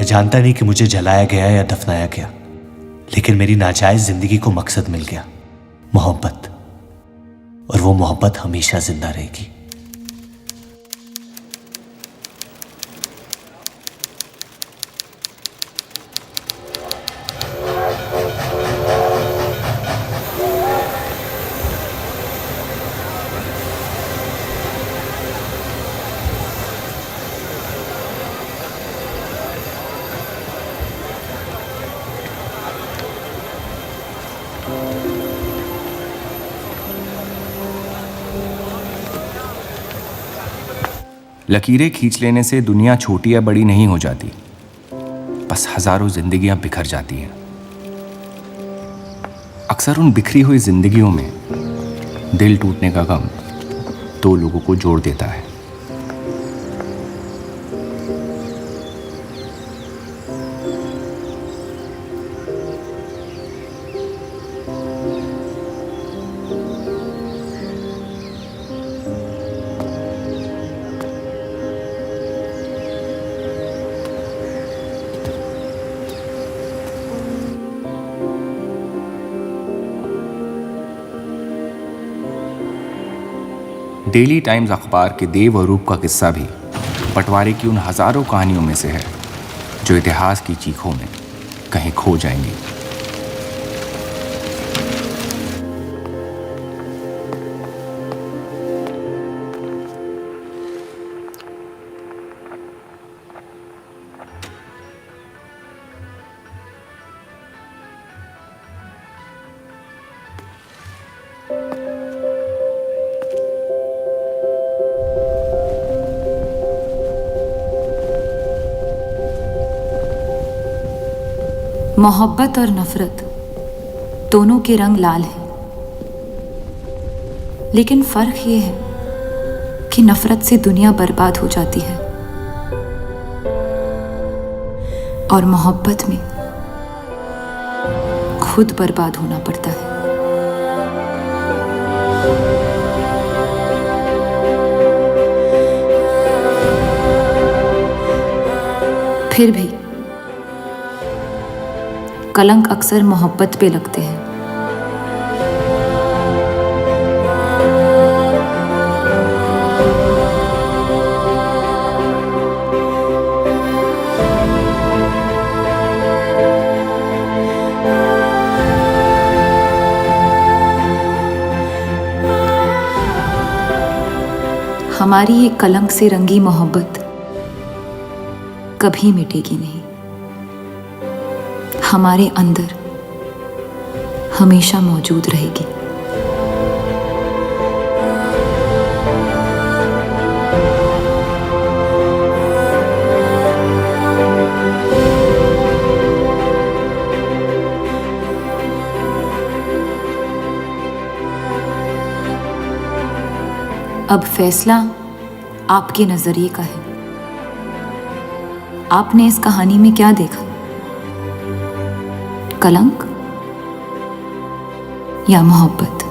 मैं जानता नहीं कि मुझे जलाया गया या दफनाया गया, लेकिन मेरी नाजायज जिंदगी को मकसद मिल गया, मोहब्बत। और वो मोहब्बत हमेशा जिंदा रहेगी। लकीरें खींच लेने से दुनिया छोटी या बड़ी नहीं हो जाती, बस हजारों जिंदगियां बिखर जाती हैं। अक्सर उन बिखरी हुई जिंदगियों में दिल टूटने का गम दो लोगों को जोड़ देता है। डेली टाइम्स अखबार के देव और रूप का किस्सा भी बंटवारे की उन हजारों कहानियों में से है जो इतिहास की चीखों में कहीं खो जाएंगी। मोहब्बत और नफरत दोनों के रंग लाल हैं, लेकिन फर्क ये है कि नफरत से दुनिया बर्बाद हो जाती है और मोहब्बत में खुद बर्बाद होना पड़ता है। फिर भी कलंक अक्सर मोहब्बत पे लगते हैं। हमारी ये कलंक से रंगी मोहब्बत कभी मिटेगी नहीं, हमारे अंदर हमेशा मौजूद रहेगी। अब फैसला आपके नजरिए का है। आपने इस कहानी में क्या देखा? कलंक या मोहब्बत?